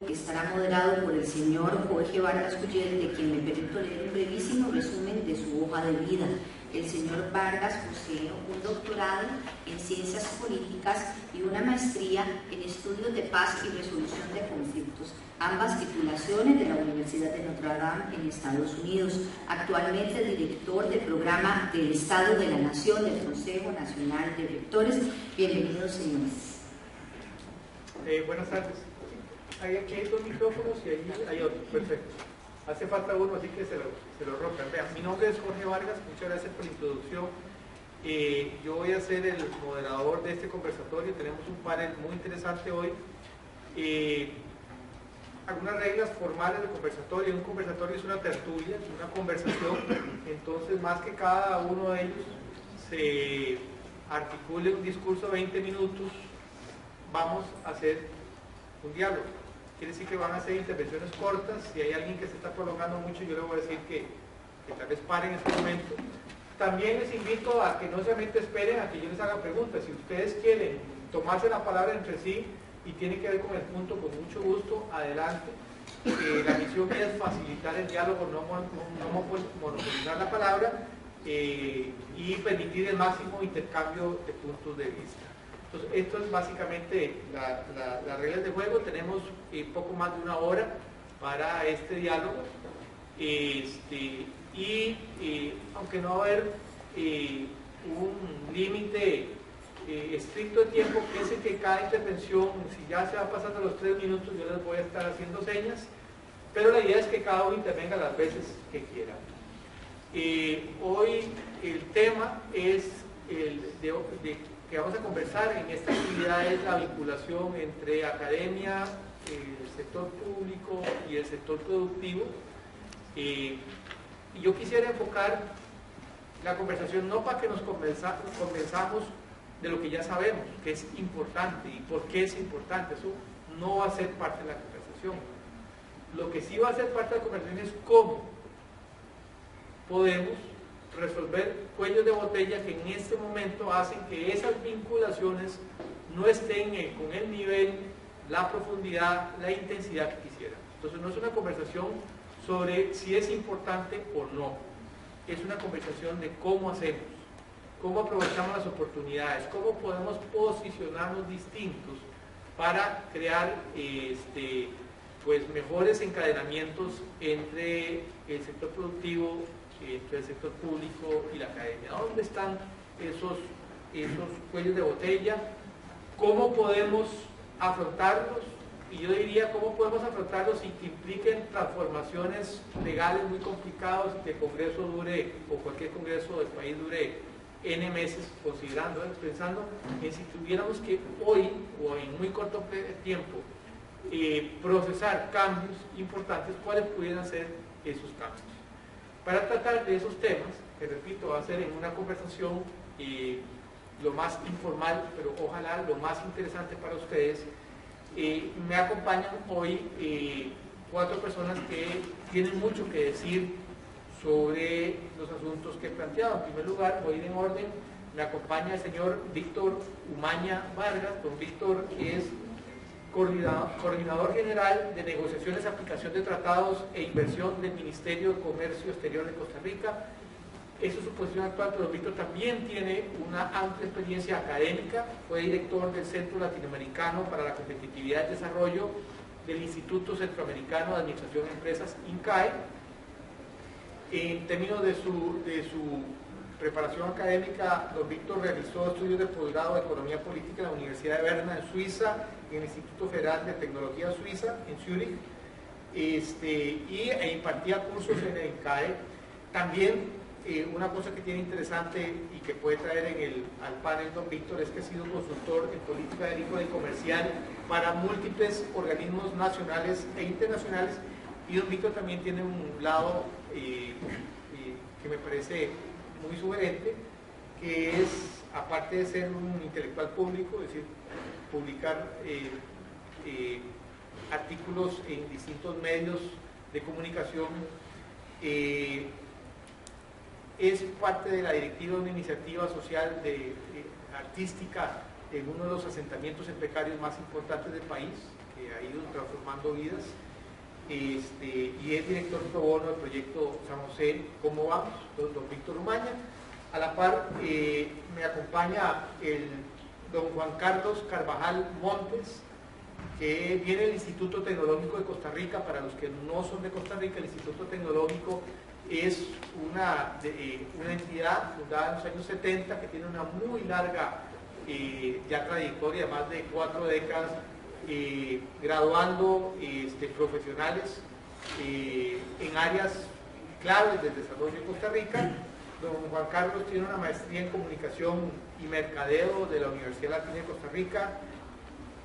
que estará moderado por el señor Jorge Vargas Cuyel, de quien me permito leer un brevísimo resumen de su hoja de vida. El señor Vargas posee un doctorado en Ciencias Políticas y una maestría en Estudios de Paz y Resolución de Conflictos, ambas titulaciones de la Universidad de Notre Dame en Estados Unidos. Actualmente es director del programa del Estado de la Nación del Consejo Nacional de Rectores. Bienvenidos, señores. Buenas tardes. Aquí hay dos micrófonos y ahí hay otro. Perfecto. Hace falta uno, así que se lo rotan. Vean, mi nombre es Jorge Vargas, muchas gracias por la introducción. Yo voy a ser el moderador de este conversatorio. Tenemos un panel muy interesante hoy. Algunas reglas formales del conversatorio. Un conversatorio es una tertulia, es una conversación. Entonces, más que cada uno de ellos se articule un discurso de 20 minutos, vamos a hacer un diálogo. Quiere decir que van a hacer intervenciones cortas. Si hay alguien que se está prolongando mucho, yo le voy a decir que tal vez paren en este momento. También les invito a que no solamente esperen a que yo les haga preguntas. Si ustedes quieren tomarse la palabra entre sí y tiene que ver con el punto, con mucho gusto, adelante. La misión mía es facilitar el diálogo, no monopolizar la palabra y permitir el máximo intercambio de puntos de vista. Entonces, esto es básicamente las reglas de juego. Tenemos poco más de una hora para este diálogo. Aunque no va a haber un límite estricto de tiempo, piensen que cada intervención, si ya se va pasando los 3 minutos, yo les voy a estar haciendo señas, pero la idea es que cada uno intervenga las veces que quiera. Hoy el tema es que vamos a conversar en esta actividad es la vinculación entre academia, el sector público y el sector productivo. Y yo quisiera enfocar la conversación no para que nos convenzamos de lo que ya sabemos, que es importante y por qué es importante. Eso no va a ser parte de la conversación. Lo que sí va a ser parte de la conversación es cómo podemos resolver cuellos de botella que en este momento hacen que esas vinculaciones no estén con el nivel, la profundidad, la intensidad que quisieran. Entonces no es una conversación sobre si es importante o no, es una conversación de cómo hacemos, cómo aprovechamos las oportunidades, cómo podemos posicionarnos distintos para crear pues mejores encadenamientos entre el sector productivo, entre el sector público y la academia. ¿Dónde están esos cuellos de botella? ¿Cómo podemos afrontarlos? Y yo diría, ¿cómo podemos afrontarlos sin que impliquen transformaciones legales muy complicadas y que el Congreso dure, o cualquier Congreso del país dure N meses, pensando en si tuviéramos que hoy, o en muy corto tiempo, procesar cambios importantes, ¿cuáles pudieran ser esos cambios? Para tratar de esos temas, que repito, va a ser en una conversación lo más informal, pero ojalá lo más interesante para ustedes, me acompañan hoy 4 personas que tienen mucho que decir sobre los asuntos que he planteado. En primer lugar, voy a ir en orden, me acompaña el señor Víctor Umaña Vargas. Don Víctor es coordinador general de negociaciones, aplicación de tratados e inversión del Ministerio de Comercio Exterior de Costa Rica. Esa es su posición actual, pero Víctor también tiene una amplia experiencia académica. Fue director del Centro Latinoamericano para la Competitividad y Desarrollo del Instituto Centroamericano de Administración de Empresas, INCAE. En términos de su preparación académica, don Víctor realizó estudios de posgrado de Economía Política en la Universidad de Berna, en Suiza, en el Instituto Federal de Tecnología Suiza, en Zúrich, e impartía cursos en el INCAE. También una cosa que tiene interesante y que puede traer al panel don Víctor es que ha sido consultor en política agrícola y comercial para múltiples organismos nacionales e internacionales, y don Víctor también tiene un lado que me parece muy sugerente, que es, aparte de ser un intelectual público, es decir, publicar artículos en distintos medios de comunicación, es parte de la directiva de una iniciativa social artística en uno de los asentamientos precarios más importantes del país, que ha ido transformando vidas, y es director pro bono del proyecto San José, ¿Cómo vamos?, don Víctor Umaña. A la par me acompaña el don Juan Carlos Carvajal Montes, que viene del Instituto Tecnológico de Costa Rica. Para los que no son de Costa Rica, el Instituto Tecnológico es una entidad fundada en los años 70 que tiene una muy larga ya trayectoria, más de 4 décadas, graduando profesionales en áreas claves del desarrollo de Costa Rica. Don Juan Carlos tiene una maestría en comunicación y mercadeo de la Universidad Latina de Costa Rica.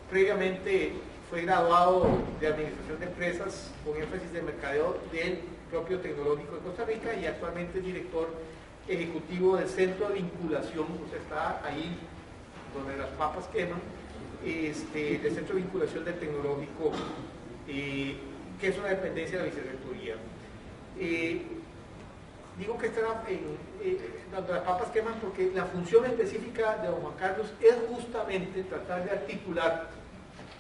Previamente fue graduado de Administración de Empresas con énfasis de mercadeo del propio Tecnológico de Costa Rica, y actualmente es director ejecutivo del Centro de Vinculación, o sea, está ahí donde las papas queman, del Centro de Vinculación del Tecnológico, que es una dependencia de la Vicerrectoría. Digo que está donde las papas queman porque la función específica de don Juan Carlos es justamente tratar de articular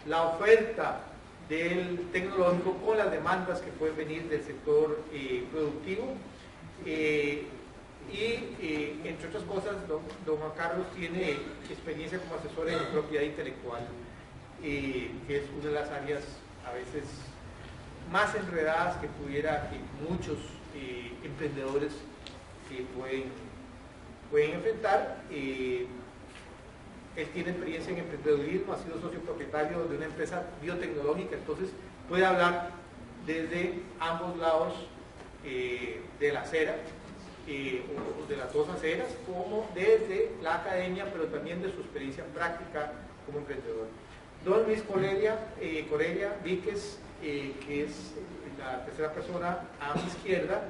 la oferta del tecnológico con las demandas que pueden venir del sector productivo, entre otras cosas, don Juan Carlos tiene experiencia como asesor en propiedad intelectual, que es una de las áreas a veces más enredadas que muchos emprendedores pueden enfrentar. Él tiene experiencia en emprendedurismo, ha sido socio propietario de una empresa biotecnológica, entonces puede hablar desde ambos lados de la acera, o de las dos aceras, como desde la academia, pero también de su experiencia práctica como emprendedor. Don Luis Corella Víquez, que es la tercera persona a mi izquierda,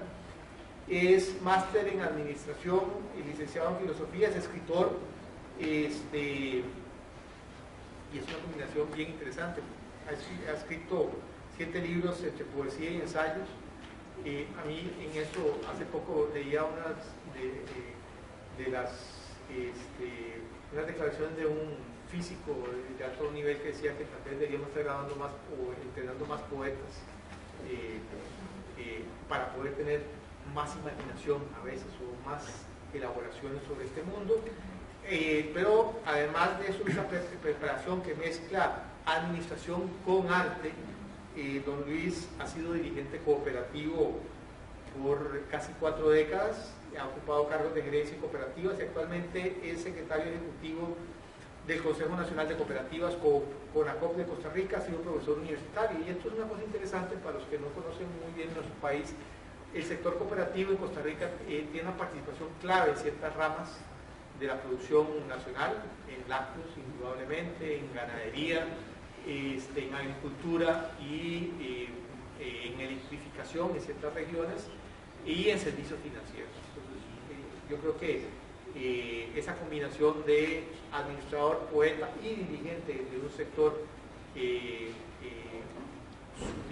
es máster en administración y licenciado en filosofía, es escritor, y es una combinación bien interesante. Ha escrito 7 libros entre poesía y ensayos. A mí en eso hace poco leía unas declaraciones de un físico de alto nivel que decía que tal vez deberíamos estar grabando más o entrenando más poetas para poder tener más imaginación a veces, o más elaboraciones sobre este mundo. Pero además de eso, esa preparación que mezcla administración con arte. Don Luis ha sido dirigente cooperativo por casi 4 décadas, ha ocupado cargos de gerencia y cooperativas, y actualmente es secretario ejecutivo del Consejo Nacional de Cooperativas CONACOP de Costa Rica, ha sido profesor universitario. Y esto es una cosa interesante para los que no conocen muy bien nuestro país. El sector cooperativo en Costa Rica tiene una participación clave en ciertas ramas de la producción nacional, en lácteos indudablemente, en ganadería, en agricultura y en electrificación en ciertas regiones, y en servicios financieros. Entonces, yo creo que esa combinación de administrador, poeta y dirigente de un sector de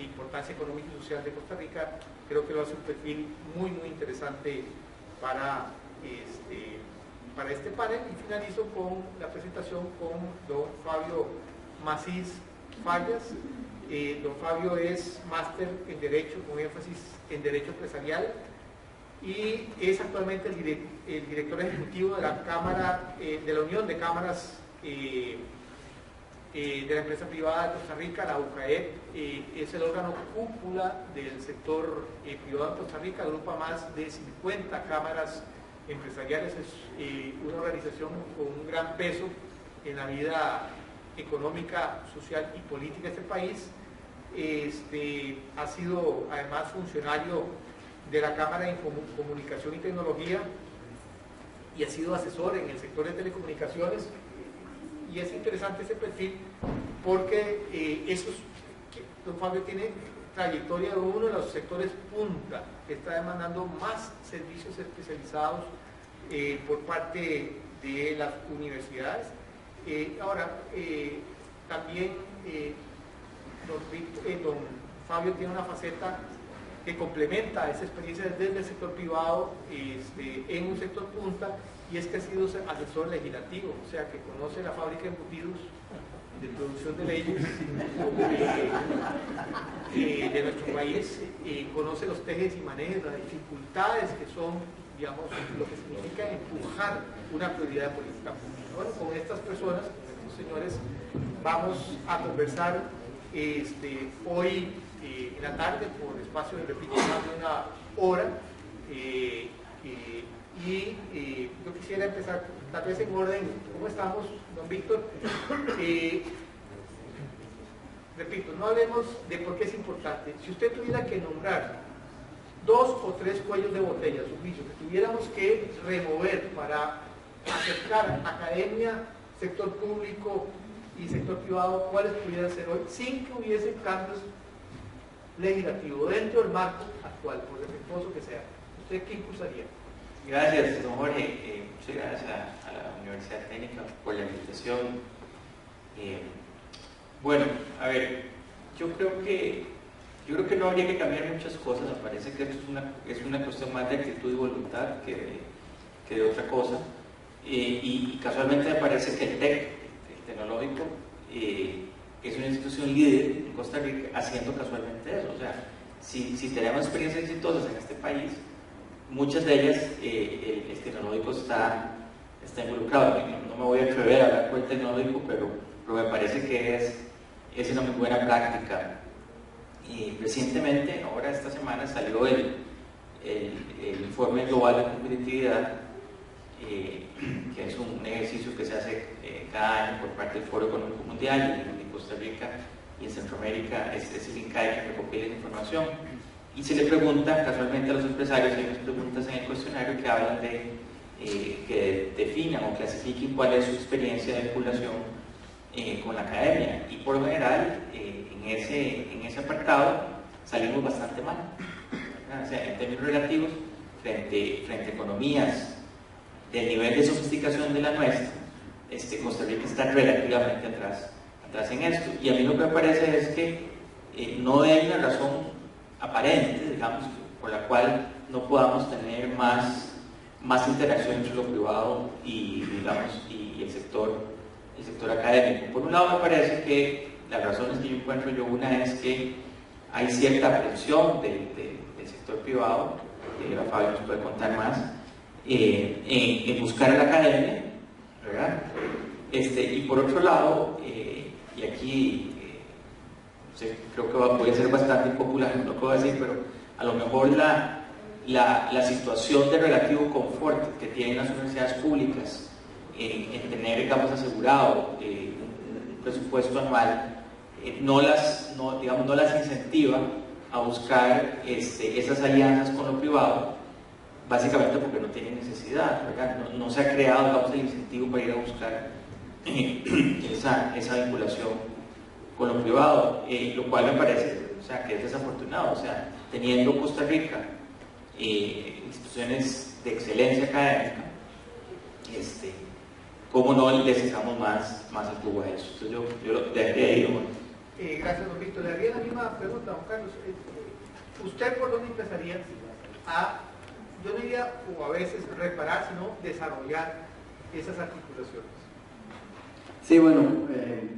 importancia económica y social de Costa Rica, creo que lo hace un perfil muy interesante para este panel. Y finalizo con la presentación con don Fabio Macís Fallas. Don Fabio es máster en Derecho con énfasis en Derecho Empresarial, y es actualmente el director ejecutivo de la Cámara, de la Unión de Cámaras de la Empresa Privada de Costa Rica, la UCAEP. Es el órgano cúpula del sector privado en Costa Rica, agrupa más de 50 cámaras empresariales, es una organización con un gran peso en la vida económica, social y política de este país. Ha sido además funcionario de la Cámara de Comunicación y Tecnología, y ha sido asesor en el sector de telecomunicaciones. Y es interesante ese perfil porque don Fabio tiene trayectoria de uno de los sectores punta que está demandando más servicios especializados por parte de las universidades. También don Fabio tiene una faceta que complementa esa experiencia desde el sector privado en un sector punta, y es que ha sido asesor legislativo, o sea que conoce la fábrica de embutidos de producción de leyes de nuestro país, conoce los tejes y manejes, las dificultades que son, digamos, lo que significa empujar una prioridad de política pública. Bueno, con estas personas, con estos señores, vamos a conversar hoy en la tarde por espacio, repito, más de una hora. Yo quisiera empezar tal vez en orden. ¿Cómo estamos, don Víctor? Repito, no hablemos de por qué es importante. Si usted tuviera que nombrar 2 o 3 cuellos de botella, a su juicio, que tuviéramos que remover para acercar academia, sector público y sector privado, ¿cuáles pudieran ser hoy sin que hubiesen cambios legislativos dentro del marco actual, por defectuoso que sea? ¿Usted qué impulsaría? Gracias, don Jorge. Muchas gracias a la Universidad Técnica por la invitación. Bueno, a ver, yo creo que no habría que cambiar muchas cosas. Me parece que esto es una cuestión más de actitud y voluntad que de otra cosa. Y casualmente me parece que el TEC, el tecnológico, es una institución líder en Costa Rica haciendo casualmente eso. O sea, si tenemos experiencias exitosas en este país, muchas de ellas el tecnológico está involucrado. No me voy a atrever a hablar con el tecnológico, pero me parece que es una muy buena práctica. Recientemente, ahora esta semana, salió el informe global de competitividad, que es un ejercicio que se hace cada año por parte del Foro Económico Mundial, y en Costa Rica y en Centroamérica es el INCAE que recopila la información. Y se le pregunta casualmente a los empresarios, hay unas preguntas en el cuestionario que hablan de que definan o clasifiquen cuál es su experiencia de vinculación con la academia. Y por lo general, en ese apartado salimos bastante mal. O sea, en términos relativos, frente a economías del nivel de sofisticación de la nuestra, Costa Rica está relativamente atrás en esto. Y a mí lo que me parece es que no hay una razón aparente, digamos, por la cual no podamos tener más interacción entre lo privado y el sector académico. Por un lado, me parece que las razones que yo encuentro una es que hay cierta presión del sector privado, que Fabio nos puede contar más, en buscar a la academia, ¿verdad? Y por otro lado, y aquí creo que puede ser bastante impopular, no puedo decir, pero a lo mejor la situación de relativo confort que tienen las universidades públicas en tener, digamos, asegurado un presupuesto anual, no las incentiva a buscar esas alianzas con lo privado, básicamente porque no tienen necesidad, ¿verdad? No se ha creado, digamos, el incentivo para ir a buscar esa vinculación con lo privado, lo cual me parece, o sea, que es desafortunado. O sea, teniendo Costa Rica instituciones de excelencia académica, ¿cómo no les echamos más el jugo a eso? Entonces yo lo dejaría ahí. Bueno. Gracias, don Víctor. Le haría la misma pregunta, don Carlos. ¿Usted por dónde empezaría yo no diría, o a veces reparar, sino desarrollar esas articulaciones? Sí, bueno,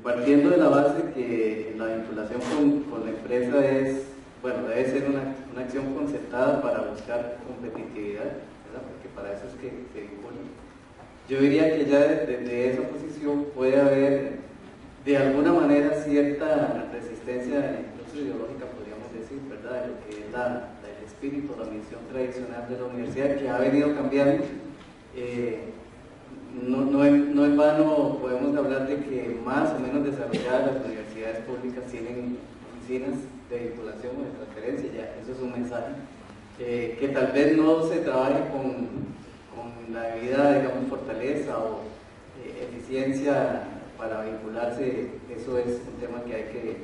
partiendo de la base que la vinculación con la empresa debe ser una acción concertada para buscar competitividad, ¿verdad? Porque para eso es que se vincula. Yo diría que ya desde esa posición puede haber de alguna manera cierta resistencia, incluso ideológica, podríamos decir, ¿verdad? De lo que es el espíritu, la misión tradicional de la universidad, que ha venido cambiando. No en vano podemos hablar de que más o menos desarrolladas las universidades públicas tienen oficinas de vinculación o de transferencia, ya eso es un mensaje. Que tal vez no se trabaje con la debida, digamos, fortaleza o eficiencia para vincularse, eso es un tema que hay que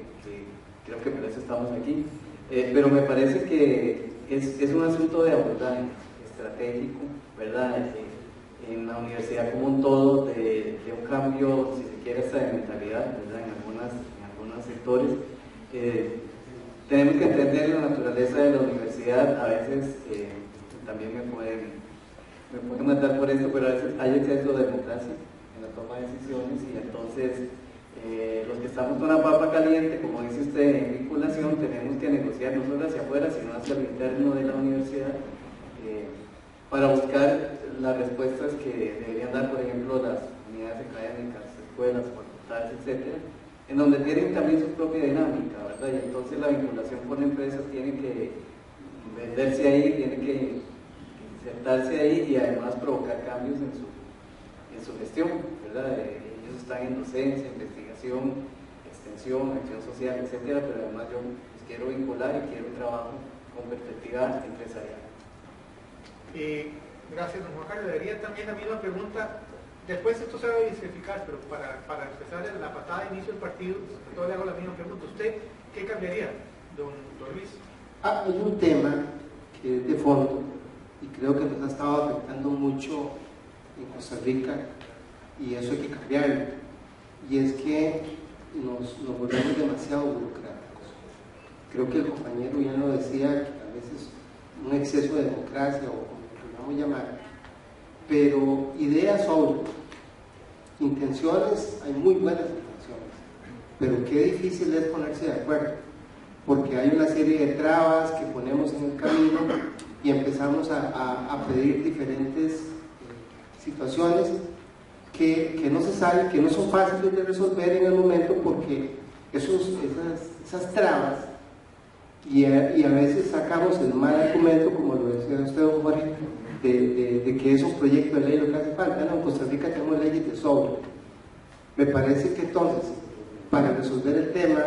creo que por eso estamos aquí. Pero me parece que es un asunto de abordaje estratégico, ¿verdad? En la universidad como un todo, de un cambio, si se quiere, hasta de mentalidad, ¿verdad? En algunos sectores. Tenemos que entender la naturaleza de la universidad. A veces también me pueden matar por esto, pero a veces hay exceso de democracia en la toma de decisiones, y entonces Los que estamos con la papa caliente, como dice usted, en vinculación, tenemos que negociar no solo hacia afuera, sino hacia el interno de la universidad, para buscar las respuestas que deberían dar, por ejemplo, las unidades académicas, escuelas, facultades, etcétera, en donde tienen también su propia dinámica, ¿verdad? Y entonces la vinculación con empresas tiene que venderse ahí, tiene que insertarse ahí y además provocar cambios en su gestión, ¿verdad? Ellos están en docencia, investigación, extensión, acción social, etcétera, pero además yo los quiero vincular y quiero un trabajo con perspectiva empresarial. Gracias, don Juan Carlos. Le daría también la misma pregunta. Después esto se va a discreficar, pero para empezar en la patada de inicio del partido, yo le hago la misma pregunta. ¿Usted qué cambiaría, don Luis? Hay un tema que es de fondo y creo que nos ha estado afectando mucho en Costa Rica y eso hay que cambiarlo, y es que nos volvemos demasiado burocráticos. Creo que el compañero ya lo decía, que a veces un exceso de democracia o como lo queramos llamar, pero ideas sobre intenciones, hay muy buenas intenciones, pero qué difícil es ponerse de acuerdo, porque hay una serie de trabas que ponemos en el camino y empezamos a pedir diferentes situaciones que no se saben, que no son fáciles de resolver en el momento, porque esas trabas, y a veces sacamos el mal argumento, como lo decía usted, don Jorge, de que es un proyecto de ley lo que hace falta. No, en Costa Rica tenemos leyes de sobra. Me parece que entonces, para resolver el tema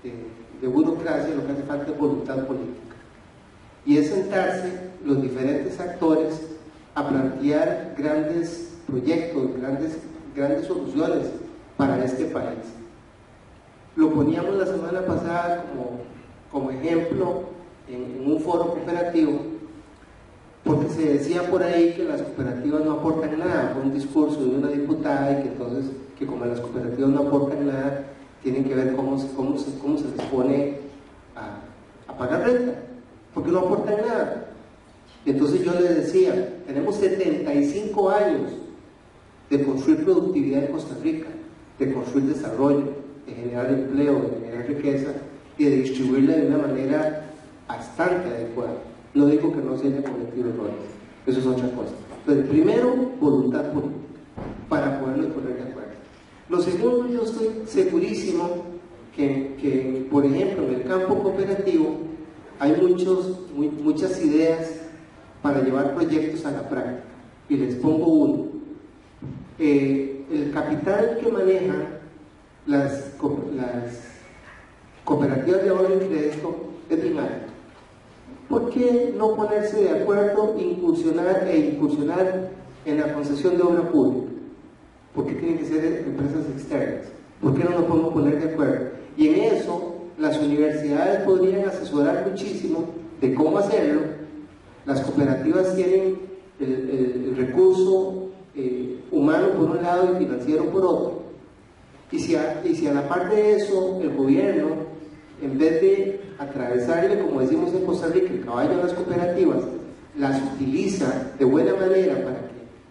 de burocracia, lo que hace falta es voluntad política, y es sentarse los diferentes actores a plantear grandes proyectos, grandes soluciones para este país. Lo poníamos la semana pasada como ejemplo en un foro cooperativo, porque se decía por ahí que las cooperativas no aportan nada. Fue un discurso de una diputada, y que entonces, que como las cooperativas no aportan nada, tienen que ver cómo se les pone a pagar renta, porque no aportan nada. Y entonces yo les decía, tenemos 75 años de construir productividad en Costa Rica, de construir desarrollo, de generar empleo, de generar riqueza y de distribuirla de una manera bastante adecuada. No digo que no se haya cometido errores, eso es otra cosa. Entonces, primero, voluntad política para podernos poner de acuerdo. Lo segundo, yo estoy segurísimo que por ejemplo, en el campo cooperativo hay muchas ideas para llevar proyectos a la práctica, y les pongo uno. El capital que manejan las cooperativas de ahorro y crédito es bien alto. ¿Por qué no ponerse de acuerdo, incursionar en la concesión de obra pública? ¿Por qué tienen que ser empresas externas? ¿Por qué no nos podemos poner de acuerdo? Y en eso las universidades podrían asesorar muchísimo de cómo hacerlo. Las cooperativas tienen el recurso humano por un lado y financiero por otro. Y si a la par de eso el gobierno, en vez de atravesarle, como decimos en Costa Rica, el caballo a las cooperativas, las utiliza de buena manera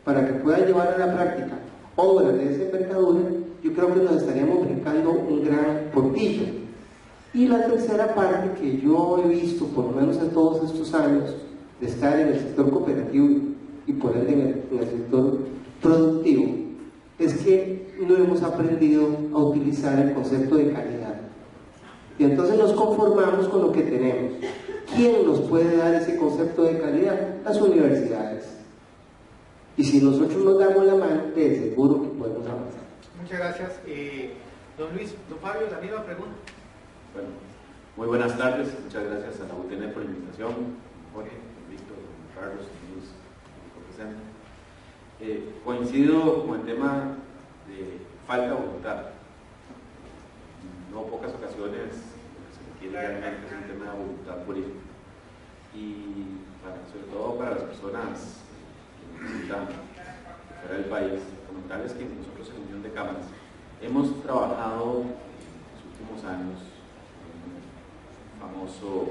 para que puedan llevar a la práctica obras de esa envergadura, yo creo que nos estaríamos brincando un gran portillo. Y la tercera parte que yo he visto, por lo menos en todos estos años de estar en el sector cooperativo y por ende en el sector productivo, es que no hemos aprendido a utilizar el concepto de calidad. Y entonces nos conformamos con lo que tenemos. ¿Quién nos puede dar ese concepto de calidad? Las universidades. Y si nosotros nos damos la mano, de seguro que podemos avanzar. Muchas gracias. Don Luis, don Fabio, la misma pregunta. Bueno, muy buenas tardes. Muchas gracias a la UTN por la invitación. Jorge, Víctor, Carlos, Luis, presente. Coincido con el tema de falta de voluntad. No pocas ocasiones se requiere realmente un tema de voluntad política. Y sobre todo para las personas que necesitan fuera del país, comentarles que nosotros en Unión de Cámaras hemos trabajado en los últimos años en un famoso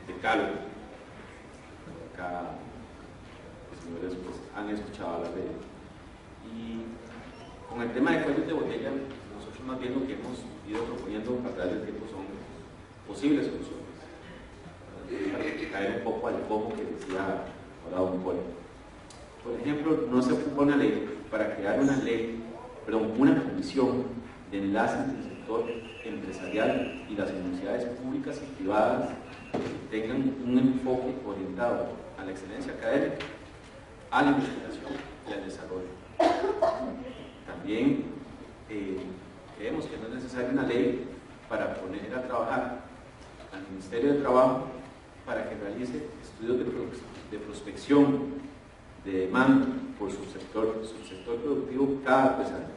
decálogo. Acá los señores pues, han escuchado hablar de él. Y con el tema de cuellos de botella, nosotros más bien lo que hemos ido proponiendo a través del tiempo son posibles soluciones. Para caer un poco al cómo que decía ahora don Cole. Por ejemplo, no se ocupa una ley para crear una comisión de enlace entre el sector empresarial y las universidades públicas y privadas que tengan un enfoque orientado a la excelencia académica, a la investigación y al desarrollo. También creemos que no es necesaria una ley para poner a trabajar al Ministerio de Trabajo para que realice estudios de prospección de demanda por su sector productivo cada 3 años.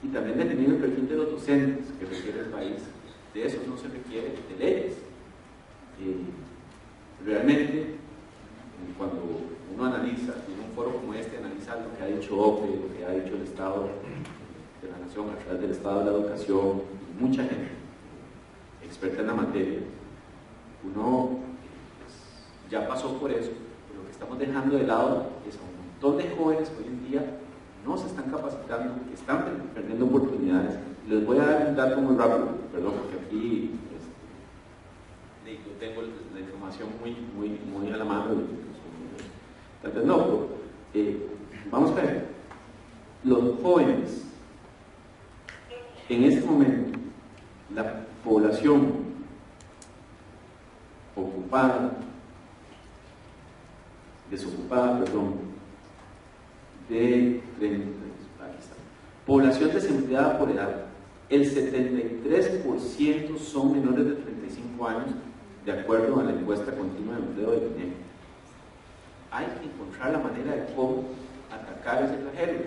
Y también definir el perfil de los docentes que requiere el país. De eso no se requiere de leyes. Realmente, cuando uno analiza, en un foro como este, analiza lo que ha dicho OCDE, lo que ha dicho el Estado de la Nación a través del Estado de la Educación, y mucha gente experta en la materia, uno ya pasó por eso. Lo que estamos dejando de lado es a un montón de jóvenes que hoy en día no se están capacitando, que están perdiendo oportunidades. Les voy a dar un dato muy rápido, perdón, porque aquí yo tengo la información muy a la mano. Tal vez no, pero vamos a ver. Los jóvenes, en este momento, la población desocupada, población desempleada por edad, el 73% son menores de 35 años, de acuerdo a la encuesta continua de empleo del INEGI. Hay que encontrar la manera de cómo atacar ese flagelo.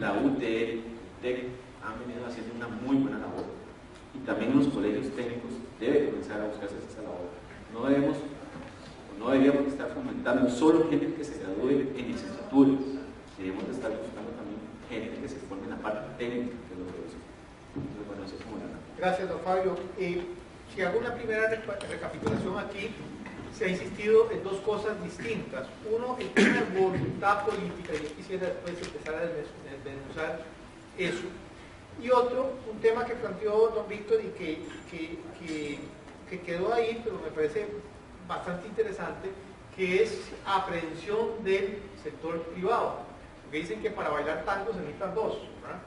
La UTE, UTEC han venido haciendo una muy buena labor, y también los colegios técnicos deben comenzar a buscarse esa labor. No deberíamos estar fomentando solo gente que se gradúe en licenciatura, debemos de estar buscando también gente que se forme en la parte técnica de los profesores. Entonces, bueno, eso es como la... Gracias, don Fabio. Si hago una primera recapitulación aquí, se ha insistido en 2 cosas distintas. Uno, el tema de voluntad política, y yo quisiera después empezar a desmenuzar eso. Y otro, un tema que planteó don Víctor y que quedó ahí, pero me parece bastante interesante, que es aprehensión del sector privado. Porque dicen que para bailar tango se necesitan 2, ¿verdad?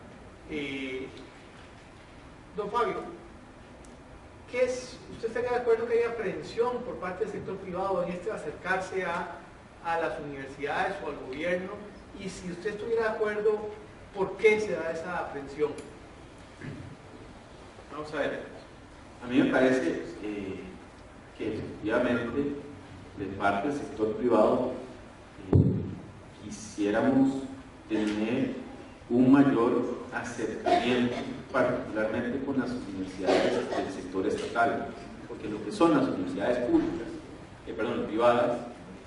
Don Fabio, ¿usted estaría de acuerdo que haya aprehensión por parte del sector privado en acercarse a las universidades o al gobierno? Y si usted estuviera de acuerdo, ¿por qué se da esa aprehensión? Vamos a ver, a mí me parece que efectivamente de parte del sector privado quisiéramos tener un mayor acercamiento, particularmente con las universidades del sector estatal, porque lo que son las universidades públicas, privadas,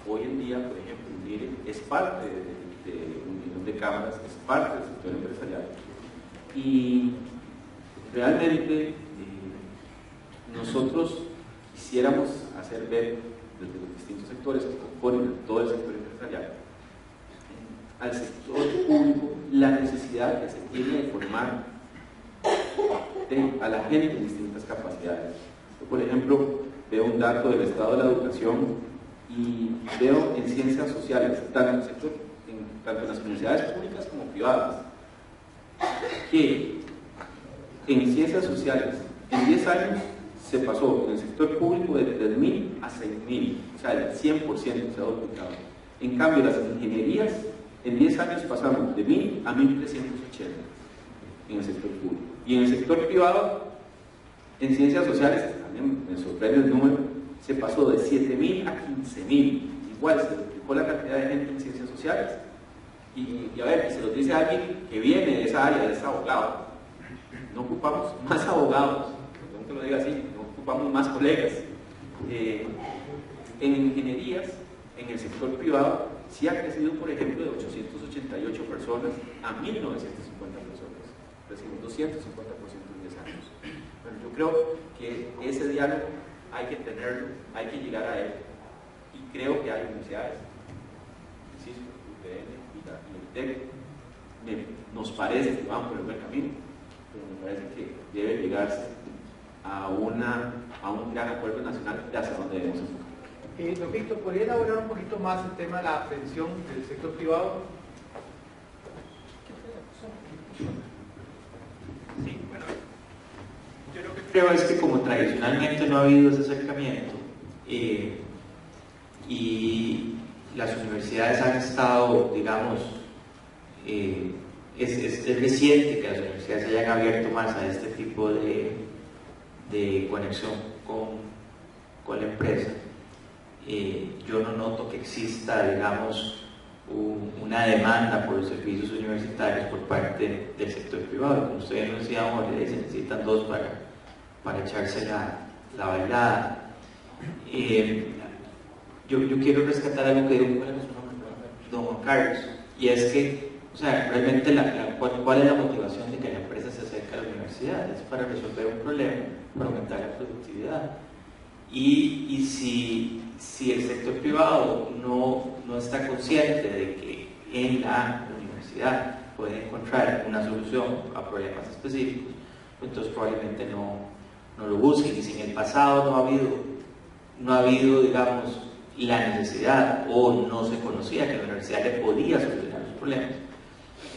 hoy en día, por ejemplo, MIRE es parte de un millón de cámaras, es parte del sector empresarial, y realmente nosotros quisiéramos hacer ver desde los distintos sectores que componen todo el sector empresarial al sector público la necesidad que se tiene de formar a la gente en distintas capacidades. Yo, por ejemplo, veo un dato del estado de la educación y veo en ciencias sociales, tanto en las universidades públicas como privadas, que en ciencias sociales en 10 años se pasó en el sector público de 3.000 a 6.000, o sea, el 100% se ha duplicado. En cambio, las ingenierías en 10 años pasamos de 1.000 a 1.380 en el sector público. Y en el sector privado, en ciencias sociales, también me sorprende el número, se pasó de 7.000 a 15.000. Igual se duplicó la cantidad de gente en ciencias sociales. Y a ver, se lo dice alguien que viene de esa área, de ese abogado. No ocupamos más abogados, perdón que lo diga así, no ocupamos más colegas. En ingenierías, en el sector privado, sí ha crecido, por ejemplo, de 888 personas a 1.950 personas. Crecimos 250% en 10 años. Bueno, yo creo que ese diálogo hay que tenerlo, hay que llegar a él. Y creo que hay universidades, insisto, UPN y el TEC, nos parece que van por el buen camino, pero me parece que debe llegarse a un gran acuerdo nacional de hacia dónde debemos enfocar. Don Víctor, ¿podría elaborar un poquito más el tema de la atención del sector privado? Sí, bueno, yo lo que creo es que como tradicionalmente no ha habido ese acercamiento y las universidades han estado, digamos, es reciente que las universidades se hayan abierto más a este tipo de conexión con la empresa. Yo no noto que exista, digamos, una demanda por los servicios universitarios por parte del sector privado. Como ustedes nos decían, se necesitan dos para echarse la bailada. Yo quiero rescatar algo que dijo don Juan Carlos, y es que, o sea, realmente ¿cuál es la motivación de que la empresa se acerque a la universidad? Es para resolver un problema, para aumentar la productividad. Y si el sector privado no está consciente de que en la universidad puede encontrar una solución a problemas específicos, pues entonces probablemente no lo busquen. Y si en el pasado no ha habido, digamos, la necesidad o no se conocía que la universidad le podía solucionar los problemas,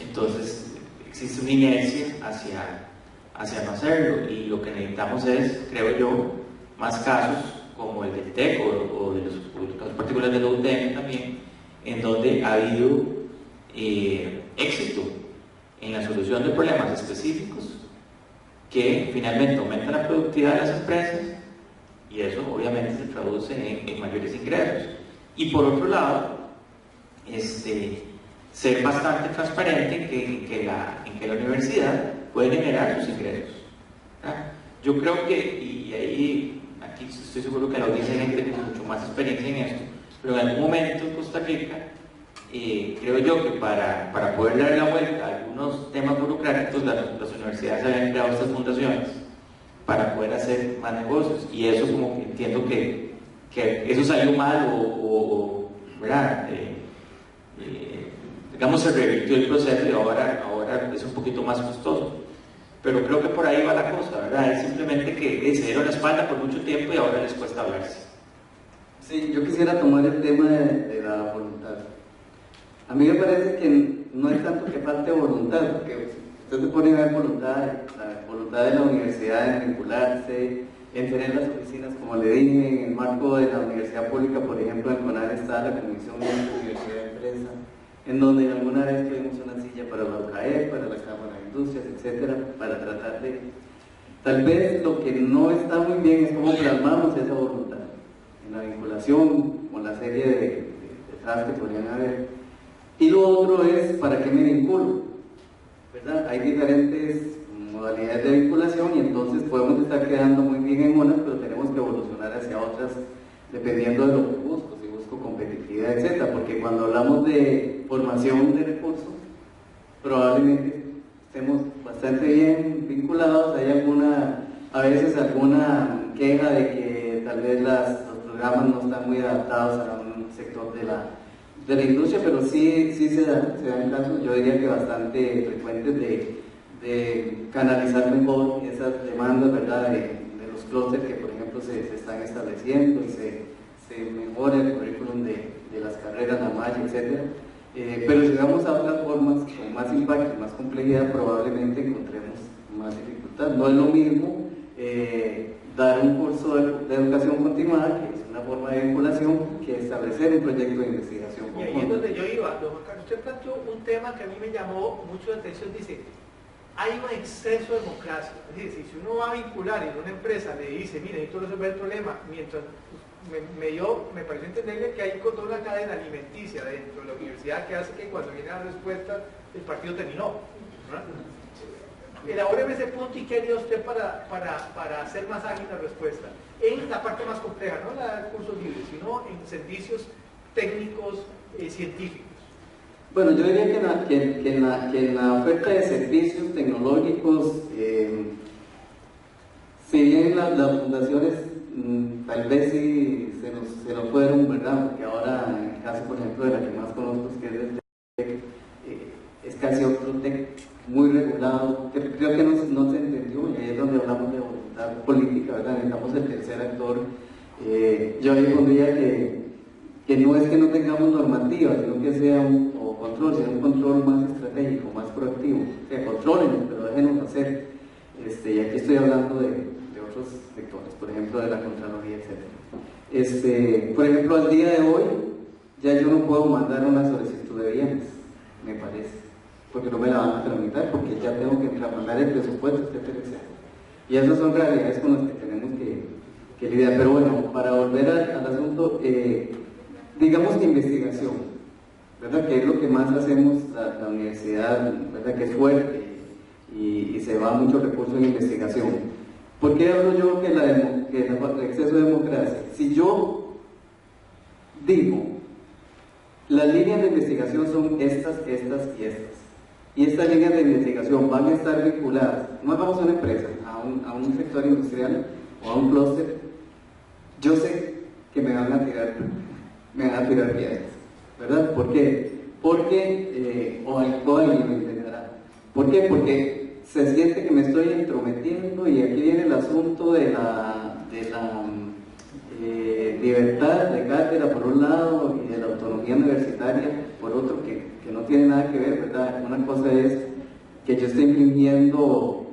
entonces existe una inercia hacia no hacerlo, y lo que necesitamos es, creo yo, más casos como el del TEC o de los casos particulares de la UTM también, en donde ha habido éxito en la solución de problemas específicos que finalmente aumentan la productividad de las empresas, y eso obviamente se traduce en mayores ingresos. Y por otro lado, ser bastante transparente en que la universidad puede generar sus ingresos. Yo creo que, y ahí aquí estoy seguro que la audiencia hay gente con mucho más experiencia en esto, pero en algún momento en Costa Rica, creo yo que para poder dar la vuelta a algunos temas burocráticos, las universidades habían creado estas fundaciones para poder hacer más negocios, y eso como que entiendo que eso salió mal ¿verdad? Digamos, se revirtió el proceso y ahora es un poquito más costoso. Pero creo que por ahí va la cosa, ¿verdad? Es simplemente que se dieron la espalda por mucho tiempo y ahora les cuesta hablarse. Sí, yo quisiera tomar el tema de la voluntad. A mí me parece que no es tanto que falte voluntad, porque usted se pone a ver la voluntad de la universidad en vincularse, en tener las oficinas, como le dije, en el marco de la universidad pública, por ejemplo, en CONAR está la Comisión de Universidad de Empresa, en donde alguna vez tuvimos una silla para la UCAE, para la Cámara de Industrias, etcétera, para tratar de... Tal vez lo que no está muy bien es cómo plasmamos esa voluntad en la vinculación con la serie de detrás que podrían haber. Y lo otro es, ¿para qué me vinculo? ¿Verdad? Hay diferentes modalidades de vinculación, y entonces podemos estar quedando muy bien en unas, pero tenemos que evolucionar hacia otras dependiendo de lo que busco, si busco competitividad, etcétera, porque cuando hablamos de formación de recursos, probablemente estemos bastante bien vinculados. Hay a veces alguna queja de que tal vez los programas no están muy adaptados a un sector de la industria, pero sí se dan casos, yo diría que bastante frecuentes, de canalizar mejor esas demandas, ¿verdad? De los clústeres que, por ejemplo, se están estableciendo, y se mejora el currículum de las carreras, la malla, etc. Pero si vamos a otras formas con más impacto y más complejidad, probablemente encontremos más dificultad. No es lo mismo dar un curso de educación continuada, que es una forma de vinculación, que establecer un proyecto de investigación. Y ahí es donde yo iba, don Juan Carlos. Usted planteó un tema que a mí me llamó mucho la atención. Dice, hay un exceso de democracia. Es decir, si uno va a vincular en una empresa, le dice, mire, necesito resolver el problema, mientras me pareció entenderle que hay toda una cadena alimenticia dentro de la universidad que hace que cuando viene la respuesta, el partido terminó. Elabóreme ese punto y qué haría usted para hacer más ágil la respuesta en la parte más compleja, no la de cursos libres, sino en servicios técnicos científicos. Bueno, yo diría que en la oferta de servicios tecnológicos, si bien las fundaciones tal vez sí se nos fueron, ¿verdad? Porque ahora, en el caso, por ejemplo, de la que más conozco, que es del TEC, es casi otro tema. lado, creo que no se entendió, y ahí es donde hablamos de voluntad política, ¿verdad? Necesitamos el tercer actor. Yo ahí pondría que no es que no tengamos normativa, sino que sea o control, sino un control más estratégico, más proactivo. O sea, controlen, pero déjenos hacer. Y aquí estoy hablando de otros sectores, por ejemplo, de la Contraloría, etc. Por ejemplo, al día de hoy, ya yo no puedo mandar una solicitud de bienes, me parece, porque no me la van a tramitar, porque ya tengo que mandar el presupuesto, etcétera, etcétera. Y esas son realidades con las que tenemos que lidiar. Pero bueno, para volver al asunto, digamos que investigación, ¿verdad? Que es lo que más hacemos la universidad, ¿verdad? Que es fuerte y se va mucho recurso en investigación. ¿Por qué hablo yo que el exceso de democracia? Si yo digo, las líneas de investigación son estas y estas, y estas líneas de investigación van a estar vinculadas, no vamos a una empresa, a un sector industrial o a un clúster, yo sé que me van a tirar piedras, ¿verdad? ¿Por qué? Porque, o alguien me entenderá. ¿Por qué? Porque se siente que me estoy entrometiendo, y aquí viene el asunto de la libertad de cátedra por un lado y de la autonomía universitaria por otro, que no tiene nada que ver, ¿verdad? Una cosa es que yo estoy infringiendo o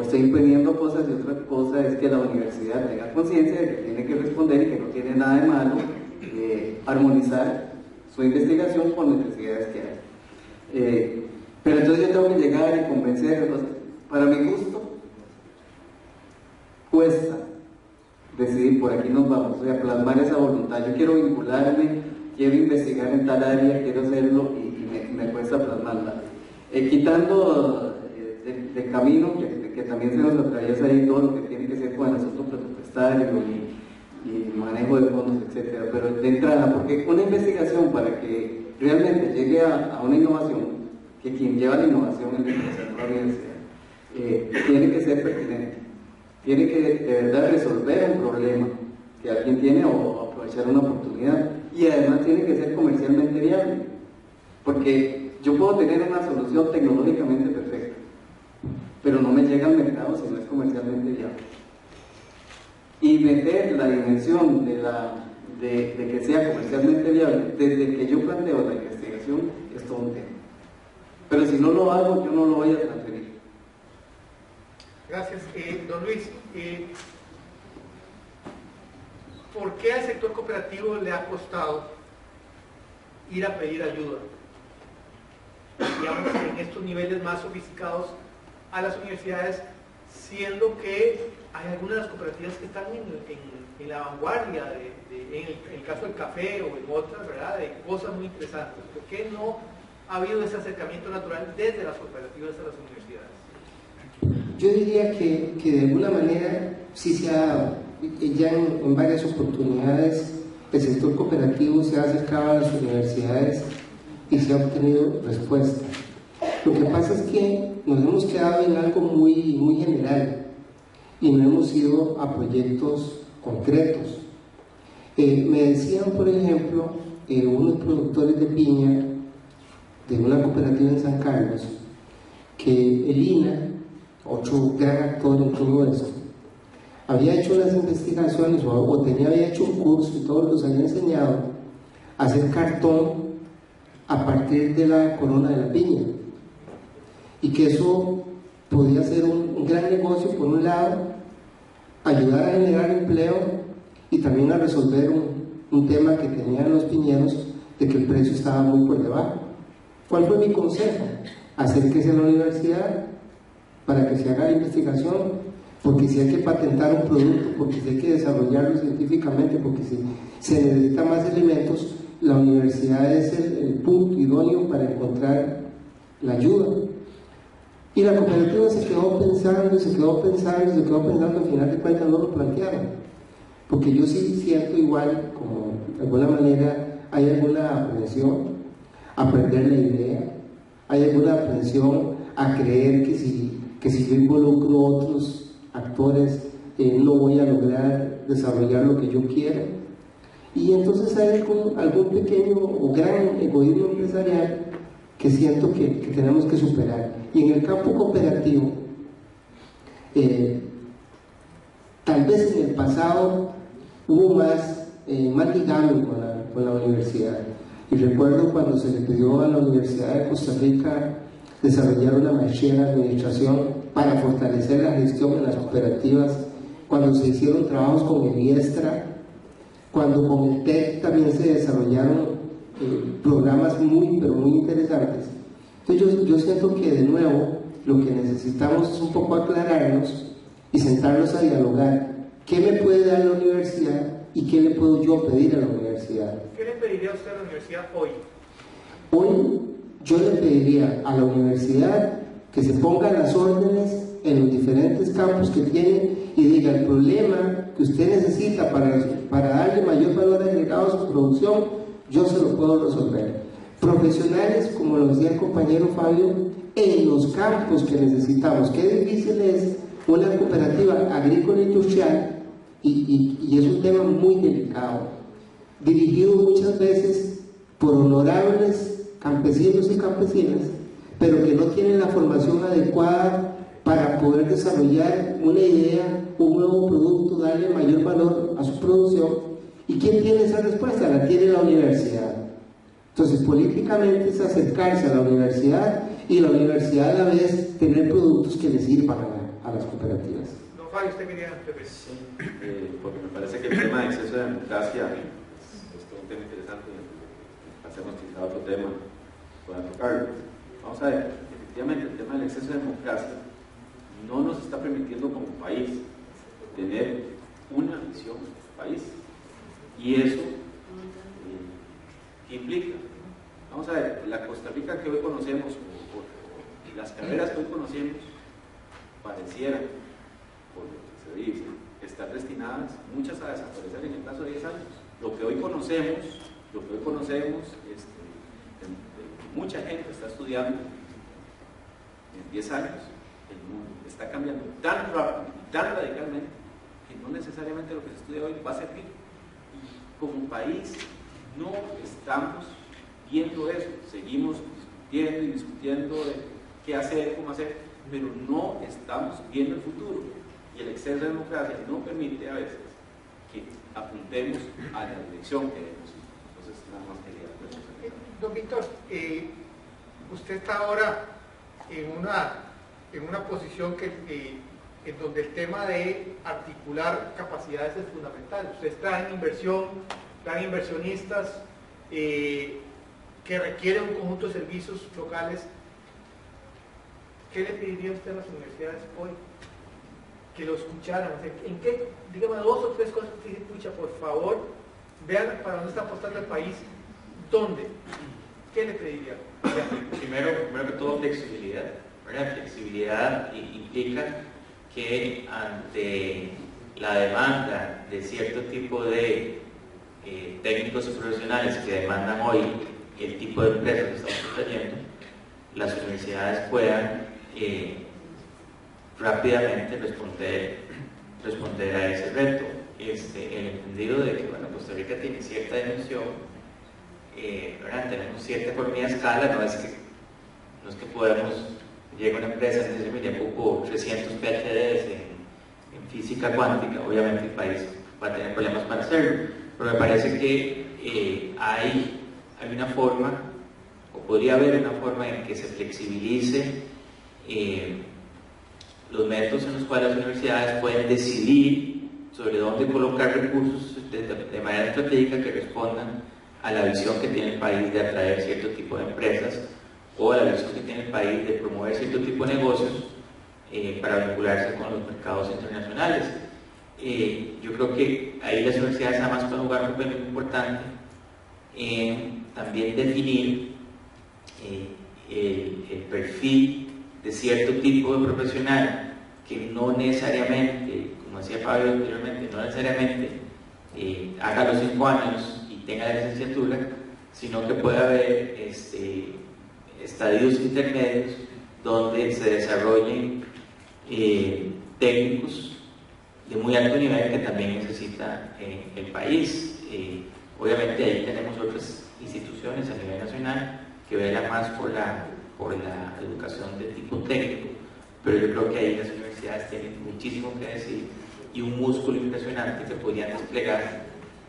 estoy imponiendo cosas, y otra cosa es que la universidad tenga conciencia de que tiene que responder y que no tiene nada de malo armonizar su investigación con necesidades que hay. Pero entonces yo tengo que llegar y convencerlos. Para mi gusto, cuesta decidir por aquí nos vamos, o sea, plasmar esa voluntad. Yo quiero vincularme, quiero investigar en tal área, quiero hacerlo, y me cuesta plasmarla. Quitando del camino, que también se nos atraviesa ahí todo lo que tiene que ver con el asunto presupuestario y manejo de fondos, etcétera, pero de entrada, porque una investigación, para que realmente llegue a una innovación, que quien lleva la innovación es la universidad, tiene que ser pertinente, tiene que de verdad resolver un problema que alguien tiene o aprovechar una oportunidad, y además tiene que ser comercialmente viable, porque yo puedo tener una solución tecnológicamente perfecta, pero no me llega al mercado si no es comercialmente viable. Y meter la dimensión de que sea comercialmente viable desde que yo planteo la investigación es todo un tema. Pero si no lo hago, yo no lo voy a transferir. Gracias. Don Luis, ¿por qué al sector cooperativo le ha costado ir a pedir ayuda, digamos, en estos niveles más sofisticados a las universidades, siendo que hay algunas de las cooperativas que están en la vanguardia, en el caso del café o en otras, ¿verdad?, de cosas muy interesantes? ¿Por qué no ha habido ese acercamiento natural desde las cooperativas a las universidades? Yo diría que de alguna manera sí se ha dado. Ya en varias oportunidades el sector cooperativo se ha acercado a las universidades y se ha obtenido respuesta. Lo que pasa es que nos hemos quedado en algo muy, muy general y no hemos ido a proyectos concretos. Me decían, por ejemplo, unos productores de piña de una cooperativa en San Carlos, que el INA, otro gran actor en todo esto, había hecho unas investigaciones o había hecho un curso y todos los había enseñado a hacer cartón a partir de la corona de la piña, y que eso podía ser un gran negocio. Por un lado, ayudar a generar empleo y también a resolver un tema que tenían los piñeros de que el precio estaba muy por debajo. ¿Cuál fue mi consejo? Acérquese a la universidad para que se haga la investigación, porque si hay que patentar un producto, porque si hay que desarrollarlo científicamente, porque si se necesitan más elementos, la universidad es el punto idóneo para encontrar la ayuda. Y la cooperativa se quedó pensando, al final de cuentas no lo plantearon, porque yo sí siento igual, como de alguna manera hay alguna aprensión a perder la idea, hay alguna aprensión a creer que si yo involucro a otros actores no voy a lograr desarrollar lo que yo quiero, y entonces hay algún pequeño o gran egoísmo empresarial que siento que tenemos que superar. Y en el campo cooperativo, tal vez en el pasado hubo más ligado con la universidad. Y recuerdo cuando se le pidió a la Universidad de Costa Rica desarrollar una maestría en administración para fortalecer la gestión en las cooperativas, cuando se hicieron trabajos con el IESTRA, cuando con el TEC también se desarrollaron programas pero muy interesantes. Entonces yo siento que de nuevo lo que necesitamos es un poco aclararnos y sentarnos a dialogar. ¿Qué me puede dar la universidad y qué le puedo yo pedir a la universidad? ¿Qué le pediría usted a la universidad hoy? Hoy yo le pediría a la universidad que se ponga a las órdenes en los diferentes campos que tiene y diga: el problema que usted necesita para darle mayor valor agregado a su producción, yo se lo puedo resolver. Profesionales, como lo decía el compañero Fabio, en los campos que necesitamos. Qué difícil es una cooperativa agrícola industrial, y es un tema muy delicado, dirigido muchas veces por honorables campesinos y campesinas, pero que no tienen la formación adecuada para poder desarrollar una idea, un nuevo producto, darle mayor valor a su producción. ¿Y quién tiene esa respuesta? La tiene la universidad. Entonces, políticamente es acercarse a la universidad, y la universidad a la vez tener productos que le sirvan a las cooperativas. Don Fabio, usted quería empezar. Sí, porque me parece que el tema de exceso de democracia es todo un tema interesante. Pasemos quizá a otro tema, puedan tocarlo. Vamos a ver, efectivamente el tema del exceso de democracia no nos está permitiendo como país tener una visión de país. Y eso, ¿qué implica? Vamos a ver, la Costa Rica que hoy conocemos, y las carreras que hoy conocemos, parecieran, por lo que se dice, estar destinadas muchas a desaparecer en el plazo de 10 años. Lo que hoy conocemos, mucha gente está estudiando en 10 años, el mundo está cambiando tan rápido y tan radicalmente que no necesariamente lo que se estudia hoy va a servir. Y como país no estamos viendo eso, seguimos discutiendo de qué hacer, cómo hacer, pero no estamos viendo el futuro, y el exceso de democracia no permite a veces que apuntemos a la dirección que debemos. Entonces, nada más quería ver. Don Víctor, usted está ahora en una posición en donde el tema de articular capacidades es fundamental. Usted está en inversión, están inversionistas que requieren un conjunto de servicios locales. ¿Qué le pediría usted a las universidades hoy? Que lo escucharan. ¿En qué? Dígame 2 o 3 cosas que usted escucha, por favor, vean para dónde está apostando el país. ¿Dónde? ¿Qué le pediría? Primero que todo, flexibilidad. ¿Verdad? Flexibilidad implica que ante la demanda de cierto tipo de técnicos y profesionales que demandan hoy el tipo de empresas que estamos trayendo, las universidades puedan rápidamente responder a ese reto. El entendido de que Costa Rica tiene cierta dimensión, tenemos cierta economía a escala, no es que podemos, llega una empresa y dice: mira, ocupo 300 PhDs en física cuántica. Obviamente el país va a tener problemas para hacerlo, pero me parece que hay una forma, o podría haber una forma en que se flexibilice los métodos en los cuales las universidades pueden decidir sobre dónde colocar recursos de manera estratégica que respondan a la visión que tiene el país de atraer cierto tipo de empresas, o a la visión que tiene el país de promover cierto tipo de negocios para vincularse con los mercados internacionales. Yo creo que ahí las universidades además pueden jugar un papel muy importante en también definir el perfil de cierto tipo de profesional que no necesariamente, como decía Fabio anteriormente, no necesariamente haga los 5 años y tenga la licenciatura, sino que pueda haber estadios intermedios donde se desarrollen técnicos de muy alto nivel que también necesita el país. Obviamente ahí tenemos otras instituciones a nivel nacional que vela más por la educación de tipo técnico, pero yo creo que ahí las universidades tienen muchísimo que decir y un músculo impresionante que podrían desplegar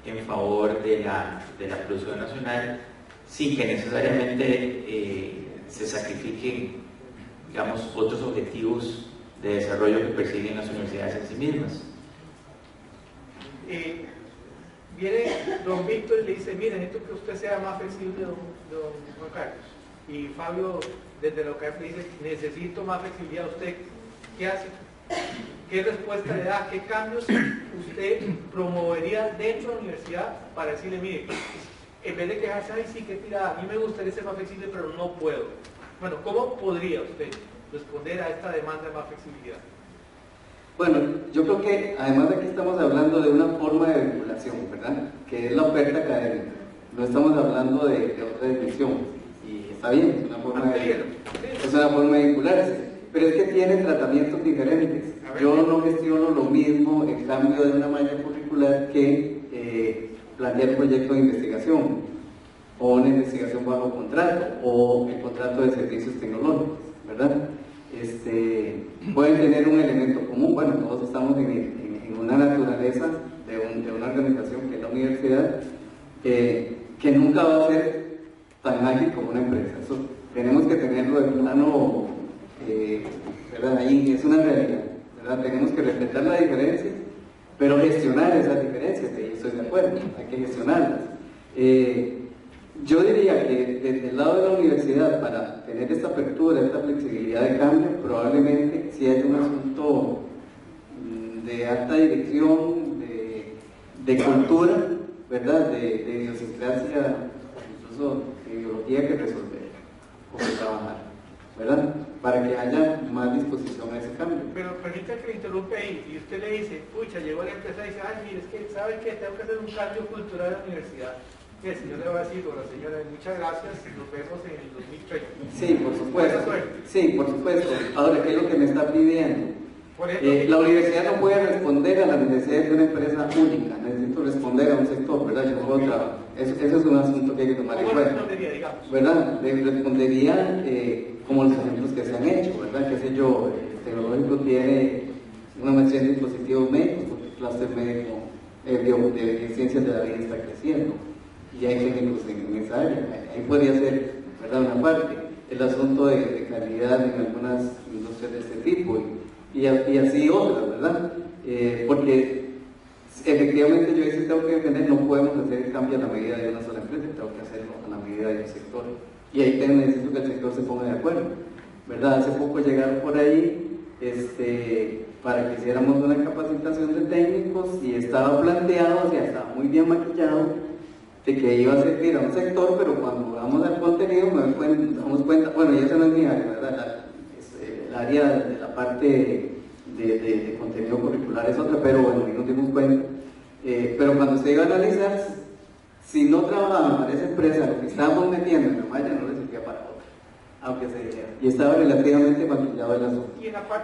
en favor de la producción nacional sin que necesariamente se sacrifiquen, digamos, otros objetivos de desarrollo que persiguen las universidades en sí mismas. Viene don Víctor y le dice, mire, necesito que usted sea más flexible, don Juan Carlos. Y Fabio, desde la OCAEF, le dice, necesito más flexibilidad. ¿Usted qué hace? ¿Qué respuesta le da? ¿Qué cambios usted promovería dentro de la universidad para decirle, mire, en vez de quejarse, ay, sí, qué tirada, a mí me gustaría ser más flexible, pero no puedo? Bueno, ¿cómo podría usted responder a esta demanda de más flexibilidad? Bueno, yo creo que además de que estamos hablando de una forma de vinculación, ¿verdad? Que es la oferta académica. No estamos hablando de otra dimensión. Y está bien, es una forma de vincularse. Pero es que tiene tratamientos diferentes. Yo no gestiono lo mismo en cambio de una malla curricular que plantear un proyecto de investigación, o una investigación bajo contrato, o el contrato de servicios tecnológicos, ¿verdad? Pueden tener un elemento común. Bueno, todos estamos en una naturaleza de una organización que es la universidad, que nunca va a ser tan ágil como una empresa. Eso tenemos que tenerlo de plano, ¿verdad? Ahí es una realidad, ¿verdad? Tenemos que respetar las diferencias, pero gestionar esas diferencias, y estoy de acuerdo, hay que gestionarlas. Yo diría que desde el lado de la universidad, para tener esta apertura, esta flexibilidad de cambio, probablemente sí hay un asunto de alta dirección, de cultura, ¿verdad? De idiosincrasia, incluso de ideología que resolver o que trabajar, ¿verdad? Para que haya más disposición a ese cambio. Pero permita que le interrumpa ahí, y usted le dice, pucha, llegó la empresa y dice, ay, mire, es que, ¿sabe qué? Tengo que hacer un cambio cultural en la universidad. Y el señor le va a decir, o la señora, muchas gracias, nos vemos en el 2030. Sí, por supuesto. Sí, por supuesto. Ahora, ¿qué es lo que me está pidiendo? La universidad no puede responder a las necesidades de una empresa única. Necesito responder a un sector, ¿verdad? Yo no puedo trabajar. Eso es un asunto que hay que tomar en cuenta. ¿Cómo respondería, digamos? ¿Verdad? Respondería como los ejemplos que se han hecho, ¿verdad? Qué sé yo, el tecnológico tiene una maestría en dispositivos médicos, porque el clúster médico de ciencias de la vida está creciendo. Y hay técnicos en esa área. Ahí podría ser, ¿verdad?, una parte. El asunto de calidad en algunas industrias de este tipo y así otras, ¿verdad? Porque efectivamente yo sí tengo que defender, no podemos hacer el cambio a la medida de una sola empresa, tengo que hacerlo a la medida de un sector. Y ahí necesito que el sector se ponga de acuerdo, ¿verdad? Hace poco llegaron por ahí para que hiciéramos una capacitación de técnicos y estaba planteado, ya estaba muy bien maquillado, de que iba a servir a un sector, pero cuando vamos al contenido nos damos cuenta, bueno, y esa no es mi área, ¿verdad? El área de la parte de contenido curricular es otra, pero bueno, ahí nos dimos cuenta. Pero cuando se iba a analizar, si no trabajaban para esa empresa, lo que estábamos metiendo en la malla no le servía para otra, aunque se dijera. Y estaba relativamente maquillado el asunto.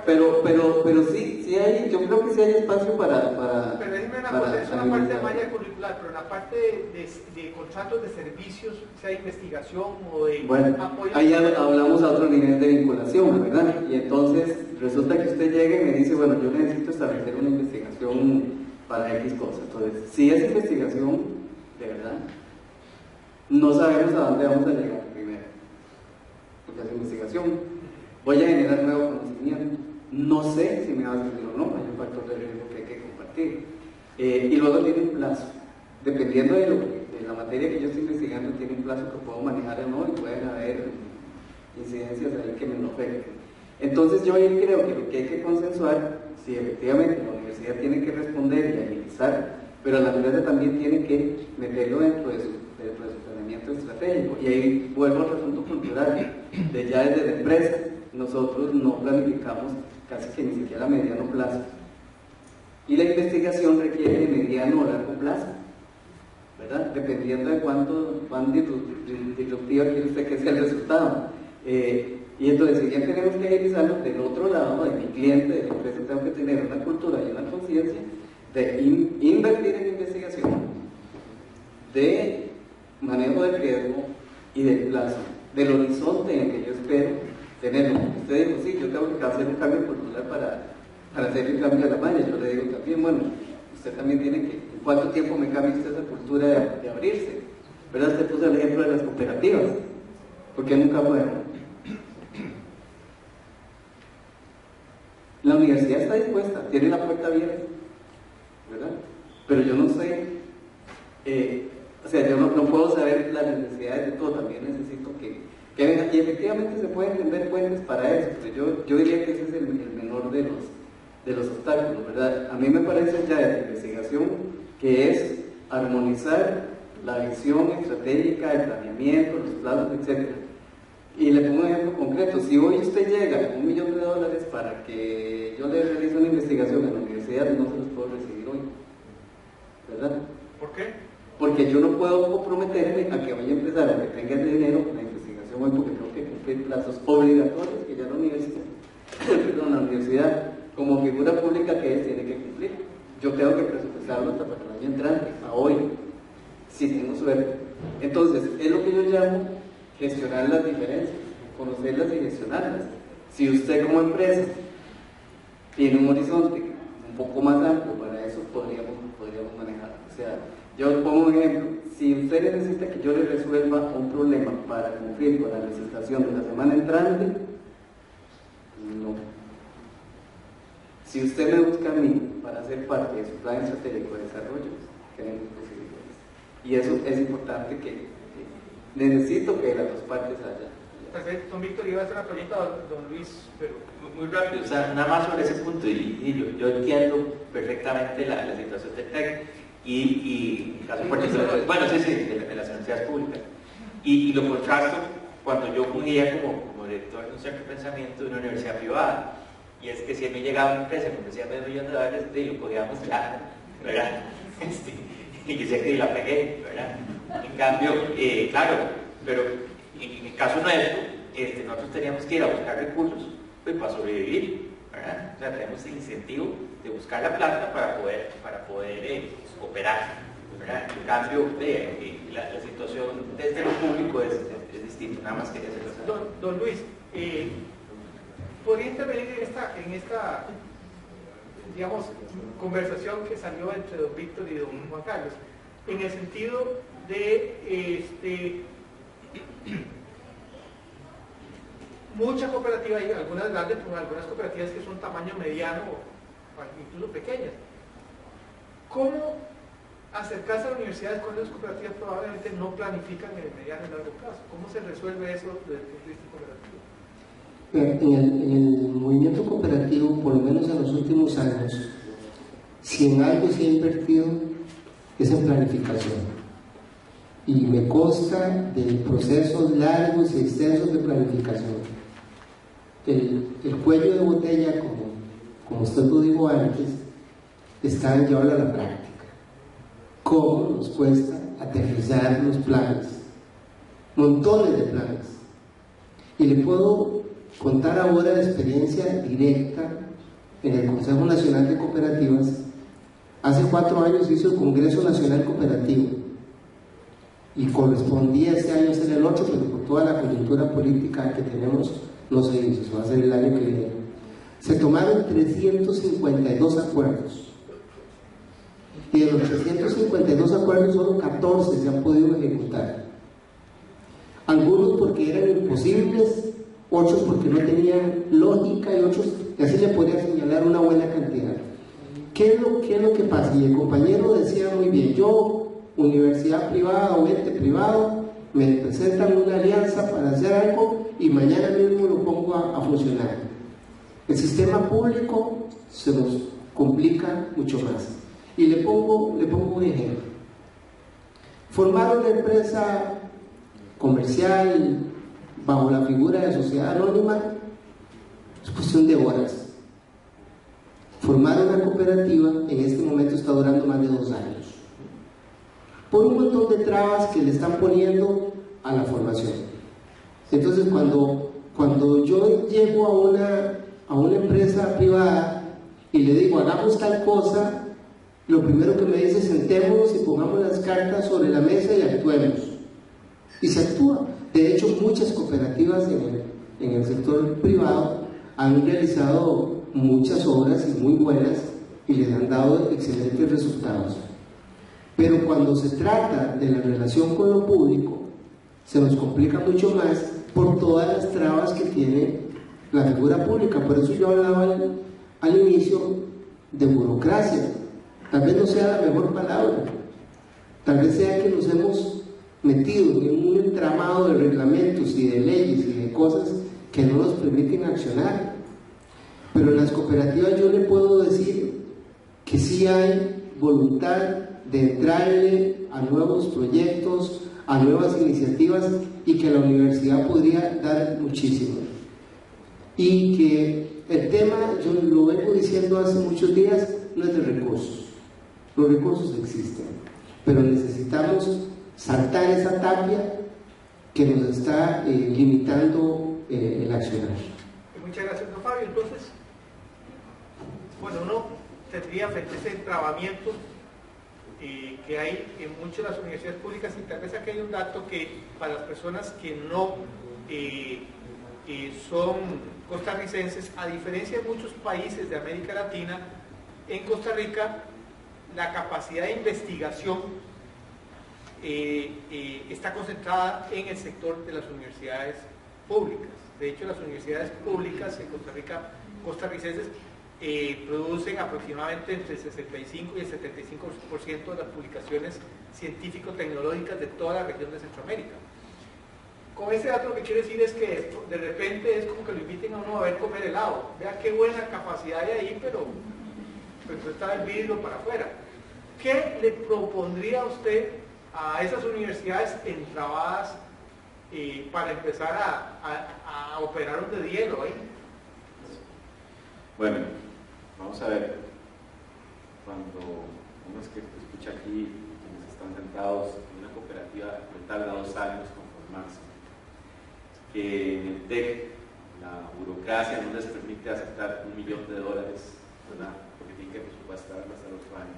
Pero sí hay, yo creo que sí hay espacio para pero déjeme una cosa, es una parte de malla curricular, pero en la parte de contratos de servicios, sea de investigación o de apoyo. Ahí hablamos a otro nivel de vinculación, ¿verdad? Y entonces resulta que usted llega y me dice, bueno, yo necesito establecer una investigación para X cosas. Entonces, si es investigación, de verdad, no sabemos a dónde vamos a llegar primero, porque es investigación. Voy a generar nuevo conocimiento. No sé si me va a servir o no, hay un factor de riesgo que hay que compartir. Y luego tiene un plazo. Dependiendo de la materia que yo estoy investigando, tiene un plazo que puedo manejar o no, y pueden haber incidencias ahí que me lo afecten. Entonces yo ahí creo que lo que hay que consensuar, si efectivamente la universidad tiene que responder y agilizar, pero la empresa también tiene que meterlo dentro de su planeamiento estratégico. Y ahí vuelvo al asunto cultural, de ya desde la empresa. Nosotros no planificamos casi que ni siquiera a mediano plazo. Y la investigación requiere de mediano o largo plazo, ¿verdad? Dependiendo de cuán disruptiva quiere usted que sea el resultado. Y entonces, si ya tenemos que agilizarlo, del otro lado, de mi cliente, de la empresa, tengo que tener una cultura y una conciencia de invertir en investigación, de manejo del riesgo y del plazo, del horizonte en el que yo espero tenerlo. Usted dijo, sí, yo tengo que hacer un cambio cultural para hacer el cambio a la malla. Yo le digo también, bueno, usted también tiene que, ¿en cuánto tiempo me cambia usted esa cultura de abrirse? ¿Verdad? Usted puso el ejemplo de las cooperativas, porque nunca podemos. La universidad está dispuesta, tiene la puerta abierta, ¿verdad? Pero yo no sé, o sea, yo no puedo saber las necesidades de todo, también necesito que vengan, y efectivamente se pueden tender puentes para eso, pero yo diría que ese es el menor de los obstáculos, ¿verdad? A mí me parece ya de la investigación que es armonizar la visión estratégica, el planeamiento, los plazos, etc. Y le pongo un ejemplo concreto: si hoy usted llega a $1 millón para que yo le realice una investigación en la universidad, no se los puedo recibir hoy, ¿verdad? ¿Por qué? Porque yo no puedo comprometerme a que vaya a empezar, a que tenga el dinero la investigación hoy, porque tengo que cumplir plazos obligatorios que ya la universidad, como figura pública que es, tiene que cumplir. Yo tengo que presupuestarlo hasta para el año entrante, a hoy, si tengo suerte. Entonces, es lo que yo llamo gestionar las diferencias, conocerlas y gestionarlas. Si usted como empresa tiene un horizonte un poco más amplio, para eso podríamos manejar. O sea, yo pongo un ejemplo: si usted necesita que yo le resuelva un problema para cumplir con la licitación de la semana entrante, no. Si usted me busca a mí para ser parte de su plan estratégico de desarrollo, tenemos posibilidades. Y eso es importante, que necesito que las dos partes haya. Perfecto, don Víctor, iba a hacer una pregunta a don Luis, pero muy rápido, o sea, nada más sobre ese punto, y yo entiendo perfectamente la situación del TEC y caso particular, bueno, sí, de las universidades públicas, y lo contrasto cuando yo fungía como director de un centro de pensamiento de una universidad privada, y es que si a mí llegaba una empresa que me decía $1 millón, lo podíamos ya, ¿verdad? Y que sé que la pegué, ¿verdad? En cambio, claro, pero en el caso nuestro, nosotros teníamos que ir a buscar recursos pues, para sobrevivir, ¿verdad? O sea, tenemos el incentivo de buscar la plata para poder operar, ¿verdad? En cambio, la situación desde lo público es distinta, nada más quería hacerlo saber. Don Luis, ¿podría intervenir en esta digamos, conversación que salió entre don Víctor y don Juan Carlos, en el sentido de muchas cooperativas, y algunas grandes, pero algunas cooperativas que son tamaño mediano o incluso pequeñas? ¿Cómo acercarse a las universidades cuando las cooperativas probablemente no planifican en el mediano y largo plazo? ¿Cómo se resuelve eso desde el punto de vista cooperativo? En el movimiento cooperativo, por lo menos en los últimos años, si en algo se ha invertido es en planificación. Y me consta de procesos largos y extensos de planificación. El cuello de botella, como usted lo dijo antes, está en llevarlo a la práctica. ¿Cómo nos cuesta aterrizar los planes? Montones de planes. Y le puedo contar ahora la experiencia directa en el Consejo Nacional de Cooperativas. Hace 4 años hizo el Congreso Nacional Cooperativo y correspondía este año ser el 8, pero por toda la coyuntura política que tenemos no se hizo, se va a hacer el año que viene. Se tomaron 352 acuerdos y de los 352 acuerdos solo 14 se han podido ejecutar, algunos porque eran imposibles, otros porque no tenían lógica y otros, y así le podría señalar una buena cantidad. ¿Qué es lo que pasa? Y el compañero decía muy bien: yo, universidad privada o ente privado, me presentan una alianza para hacer algo y mañana mismo lo pongo a funcionar. El sistema público se nos complica mucho más. Y le pongo un ejemplo. Formar una empresa comercial bajo la figura de sociedad anónima es cuestión de horas. Formar una cooperativa en este momento está durando más de 2 años, por un montón de trabas que le están poniendo a la formación. Entonces, cuando yo llego a una empresa privada y le digo hagamos tal cosa, lo primero que me dice: sentémonos y pongamos las cartas sobre la mesa y actuemos. Y se actúa. De hecho, muchas cooperativas en el sector privado han realizado muchas obras y muy buenas y les han dado excelentes resultados. Pero cuando se trata de la relación con lo público, se nos complica mucho más por todas las trabas que tiene la figura pública. Por eso yo hablaba al inicio de burocracia. Tal vez no sea la mejor palabra, tal vez sea que nos hemos metido en un entramado de reglamentos y de leyes y de cosas que no nos permiten accionar. Pero en las cooperativas yo le puedo decir que sí hay voluntad de entrarle a nuevos proyectos, a nuevas iniciativas, y que la universidad podría dar muchísimo. Y que el tema, yo lo vengo diciendo hace muchos días, no es de recursos. Los recursos existen, pero necesitamos saltar esa tapia que nos está limitando el accionar. Muchas gracias, don Fabio. Entonces, bueno, uno tendría frente a ese trabamiento que hay en muchas de las universidades públicas, y tal vez aquí hay un dato que para las personas que no son costarricenses, a diferencia de muchos países de América Latina, en Costa Rica la capacidad de investigación está concentrada en el sector de las universidades públicas. De hecho, las universidades públicas en Costa Rica, costarricenses, producen aproximadamente entre el 65 y el 75% de las publicaciones científico-tecnológicas de toda la región de Centroamérica. Con ese dato lo que quiero decir es que de repente es como que lo inviten a uno a ver comer helado. Vea qué buena capacidad hay ahí, pero pues está el vidrio para afuera. ¿Qué le propondría usted a esas universidades entrabadas para empezar a operar un de hielo ahí? Bueno, vamos a ver. Cuando uno es que escucha aquí, quienes están sentados en una cooperativa, que tarda 2 años conformarse, que en el TEC la burocracia no les permite aceptar $1 millón, ¿verdad? Porque tienen que presupuestarlo hasta el otro año.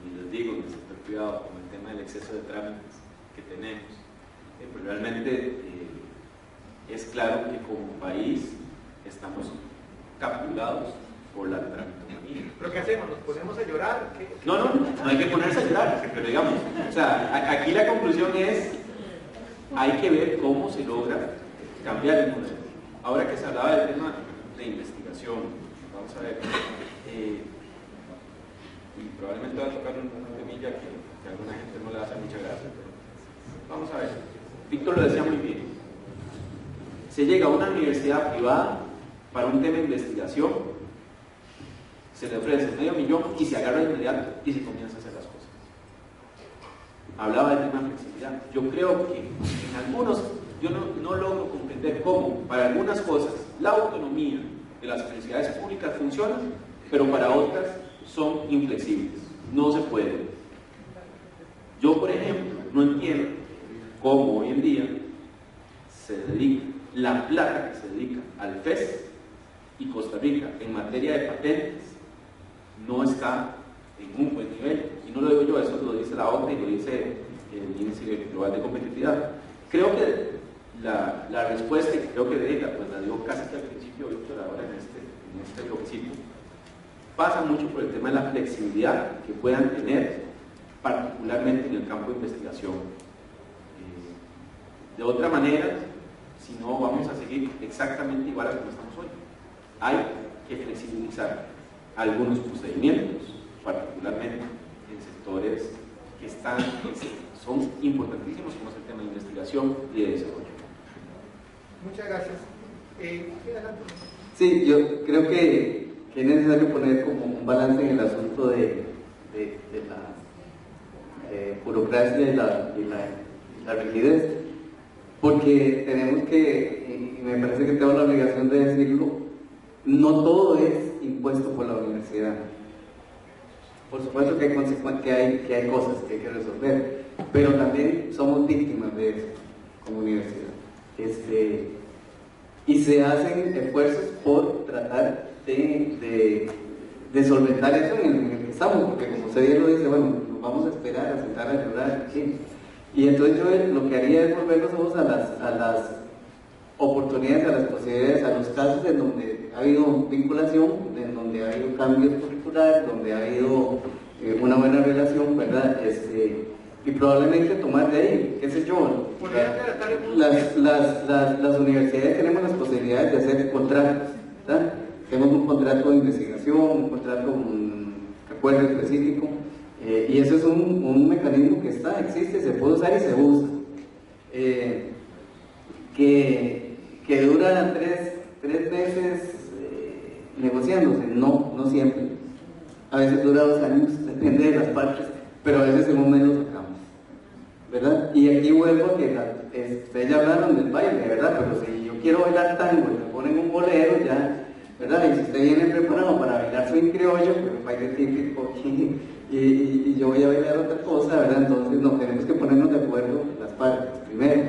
Y les digo, en el sector privado, con el tema del exceso de trámites que tenemos, pues realmente es claro que como país estamos capturados por la tramitomanía. ¿Pero qué hacemos? ¿Nos ponemos a llorar? No hay que ponerse a llorar, pero digamos, o sea, aquí la conclusión es, hay que ver cómo se logra cambiar el modelo. Ahora que se hablaba del tema de investigación, vamos a ver, y probablemente va a tocar una temilla que a alguna gente no le hace mucha gracia, pero vamos a ver. Víctor lo decía muy bien. Se llega a una universidad privada para un tema de investigación, se le ofrece $500,000 y se agarra de inmediato y se comienza a hacer las cosas. Hablaba del tema de flexibilidad. Yo creo que en algunos, yo no logro comprender cómo para algunas cosas la autonomía de las universidades públicas funciona, pero para otras son inflexibles, no se puede. Yo, por ejemplo, no entiendo cómo hoy en día se dedica la plata que se dedica al FES y Costa Rica en materia de patentes no está en un buen nivel. Y no lo digo yo, eso lo dice la OCDE y lo dice el Índice Global de Competitividad. Creo que la respuesta, y creo que de ella, pues la dio casi que al principio, Víctor, ahora en este bloquecito, pasa mucho por el tema de la flexibilidad que puedan tener, particularmente en el campo de investigación. De otra manera, si no, vamos a seguir exactamente igual a como estamos hoy. Hay que flexibilizar algunos procedimientos, particularmente en sectores que son importantísimos, como es el tema de investigación y de desarrollo. Muchas gracias. Sí, yo creo que es necesario poner como un balance en el asunto de la burocracia y la rigidez, porque tenemos que, y me parece que tengo la obligación de decirlo, no todo es impuesto por la universidad. Por supuesto que hay cosas que hay que resolver, pero también somos víctimas de eso como universidad. Y se hacen esfuerzos por tratar de solventar eso en el que estamos, porque como usted bien lo dice, bueno, nos vamos a esperar a sentar a llorar, ¿sí? Y entonces yo lo que haría es volver los ojos a las oportunidades, a las posibilidades, a los casos en donde ha habido vinculación, en donde ha habido cambios curriculares, donde ha habido una buena relación, ¿verdad? Y probablemente tomar de ahí, qué sé yo, las universidades tenemos las posibilidades de hacer contratos, ¿verdad? Tenemos un contrato de investigación, un contrato, un acuerdo específico, y eso es un mecanismo que existe, se puede usar y se usa. Que dura tres meses negociándose, no siempre. A veces dura 2 años, depende de las partes, pero a veces en un mes lo sacamos, ¿verdad? Y aquí vuelvo a que ustedes ya hablaron del baile, ¿verdad? Pero si yo quiero bailar tango y me ponen un bolero, ya, ¿verdad? Y si usted viene preparado para bailar swing criollo, pues un baile típico, y yo voy a bailar otra cosa, ¿verdad? Entonces nos tenemos que ponernos de acuerdo las partes, primero.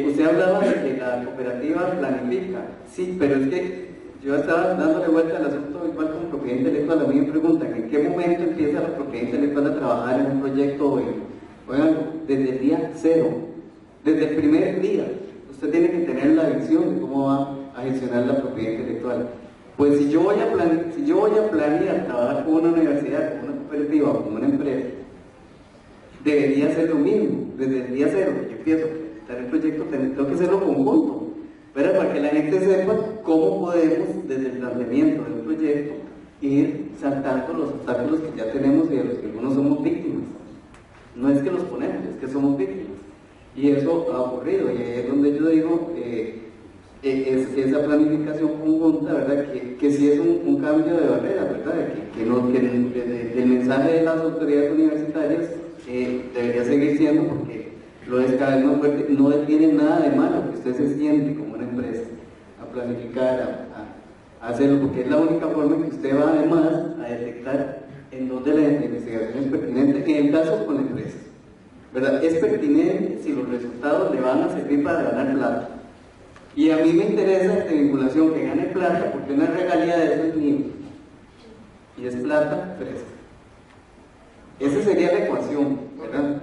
Usted hablaba de que la cooperativa planifica, sí, pero es que yo estaba dándole vuelta al asunto igual con propiedad intelectual. A mí me preguntan, ¿en qué momento empieza la propiedad intelectual a trabajar en un proyecto o oigan, desde el día 0, desde el primer día, usted tiene que tener la visión de cómo va a gestionar la propiedad intelectual. Pues si yo voy a planear trabajar con una universidad, con una cooperativa o con una empresa, debería ser lo mismo, desde el día 0, yo empiezo el proyecto, tengo que hacerlo conjunto, pero para que la gente sepa cómo podemos, desde el planteamiento del proyecto, ir saltando los obstáculos que ya tenemos y de los que algunos somos víctimas. No es que los ponemos, es que somos víctimas. Y eso ha ocurrido, y ahí es donde yo digo, esa planificación conjunta, ¿verdad? Que sí es un cambio de barrera, ¿verdad? Que el mensaje de las autoridades universitarias debería seguir siendo, porque lo es cada vez más fuerte, no tiene nada de malo que usted se siente como una empresa a planificar, a hacerlo, porque es la única forma en que usted va además a detectar en dónde la investigación es pertinente, en el caso con la empresa, ¿verdad? Es pertinente si los resultados le van a servir para ganar plata. Y a mí me interesa esta vinculación, que gane plata, porque una regalía de eso es mío, y es plata fresca. Esa sería la ecuación, ¿verdad?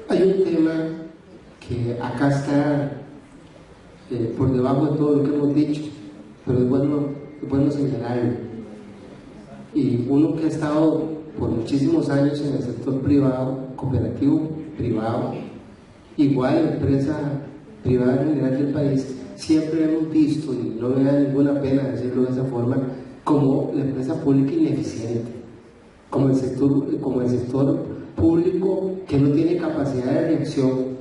Hay un tema que acá está por debajo de todo lo que hemos dicho, pero es bueno señalarlo. Y uno que ha estado por muchísimos años en el sector privado, cooperativo, privado, igual empresa privada en general del país, siempre hemos visto, y no me da ninguna pena decirlo de esa forma, como la empresa pública ineficiente, como el sector público que no tiene capacidad de reacción,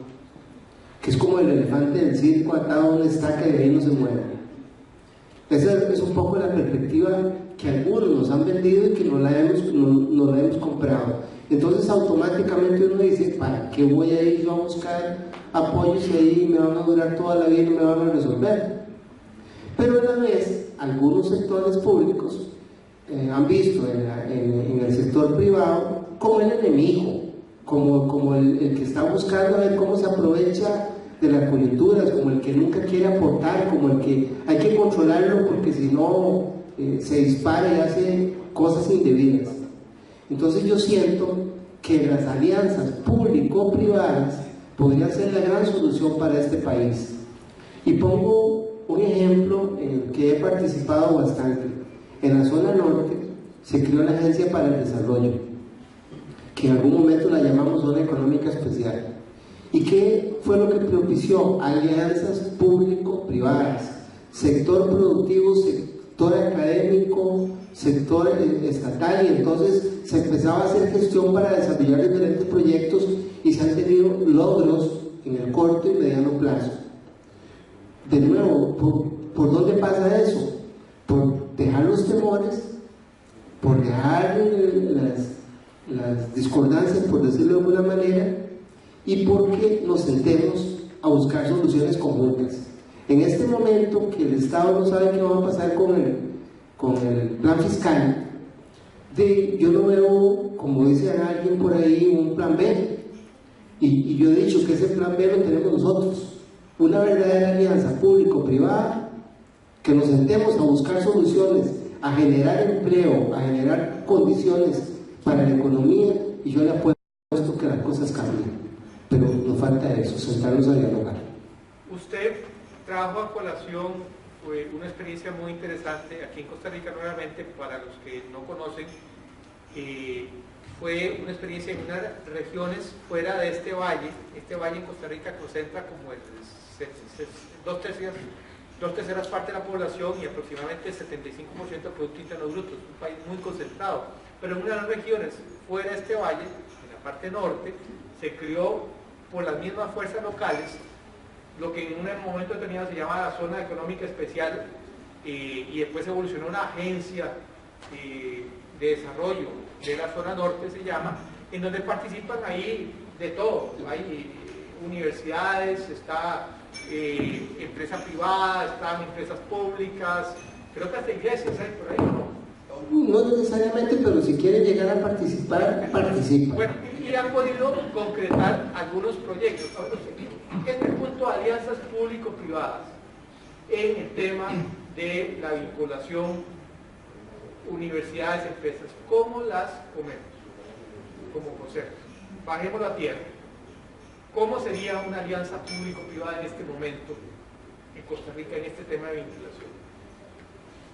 que es como el elefante del circo atado a una estaca y de ahí no se mueve. Esa es un poco la perspectiva que algunos nos han vendido y que no la hemos comprado. Entonces automáticamente uno dice, ¿para qué voy a ir yo a buscar apoyos y ahí me van a durar toda la vida y no me van a resolver? Pero a la vez, algunos sectores públicos han visto en el sector privado como el enemigo, como el que está buscando a ver cómo se aprovecha de las coyunturas, como el que nunca quiere aportar, como el que hay que controlarlo porque si no se dispara y hace cosas indebidas. Entonces yo siento que las alianzas público-privadas podrían ser la gran solución para este país. Y pongo un ejemplo en el que he participado bastante. En la zona norte se creó la Agencia para el Desarrollo, que en algún momento la llamamos Zona Económica Especial. ¿Y qué fue lo que propició? Alianzas público-privadas, sector productivo, sector académico, sector estatal, y entonces se empezaba a hacer gestión para desarrollar diferentes proyectos y se han tenido logros en el corto y mediano plazo. De nuevo, ¿por dónde pasa eso? Por dejar los temores, por dejar las discordancias, por decirlo de alguna manera, y porque nos sentemos a buscar soluciones conjuntas. En este momento que el Estado no sabe qué va a pasar con el plan fiscal, yo no veo, como dice alguien por ahí, un plan B, y yo he dicho que ese plan B lo tenemos nosotros, una verdadera alianza público-privada, que nos sentemos a buscar soluciones, a generar empleo, a generar condiciones para la economía, y yo le apuesto que las cosas cambien. pero nos falta eso, sentarnos a dialogar. Usted trajo a colación una experiencia muy interesante aquí en Costa Rica, nuevamente, para los que no conocen, fue una experiencia en unas regiones fuera de este valle en Costa Rica concentra como dos terceras partes de la población y aproximadamente el 75% del Producto Interno Bruto, es un país muy concentrado, pero en unas regiones fuera de este valle, en la parte norte, se creó por las mismas fuerzas locales lo que en un momento determinado se llama la Zona Económica Especial y después evolucionó una agencia de desarrollo de la zona norte, se llama, en donde participan ahí de todo, hay universidades, está empresa privada, están empresas públicas, creo que hasta iglesias hay por ahí, ¿no? No necesariamente, pero si quieren llegar a participar, participan. Bueno, y han podido concretar algunos proyectos. Este punto de alianzas público-privadas en el tema de la vinculación universidades, empresas, ¿cómo las comemos? Como concepto. Bajémoslo a tierra. ¿Cómo sería una alianza público-privada en este momento en Costa Rica en este tema de vinculación?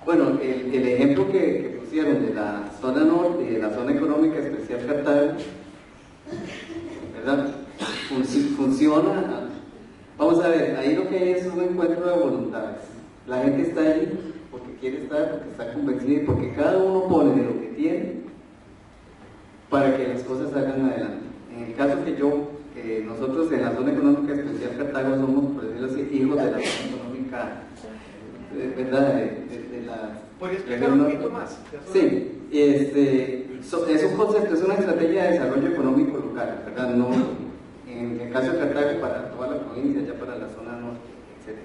Bueno, el ejemplo que pusieron de la zona norte y de la zona económica especial Cartago, ¿verdad? Funciona. Vamos a ver, ahí lo que es un encuentro de voluntades. La gente está ahí porque quiere estar, porque está convencida, porque cada uno pone de lo que tiene para que las cosas salgan adelante. En el caso que nosotros en la zona económica especial Cartago somos, por decirlo así, hijos de la zona económica, ¿verdad? ¿Podría explicar un poquito más? Sí, es un concepto, es una estrategia de desarrollo económico local, ¿verdad? No, en el caso de Cartago para toda la provincia, ya para la zona norte, etc.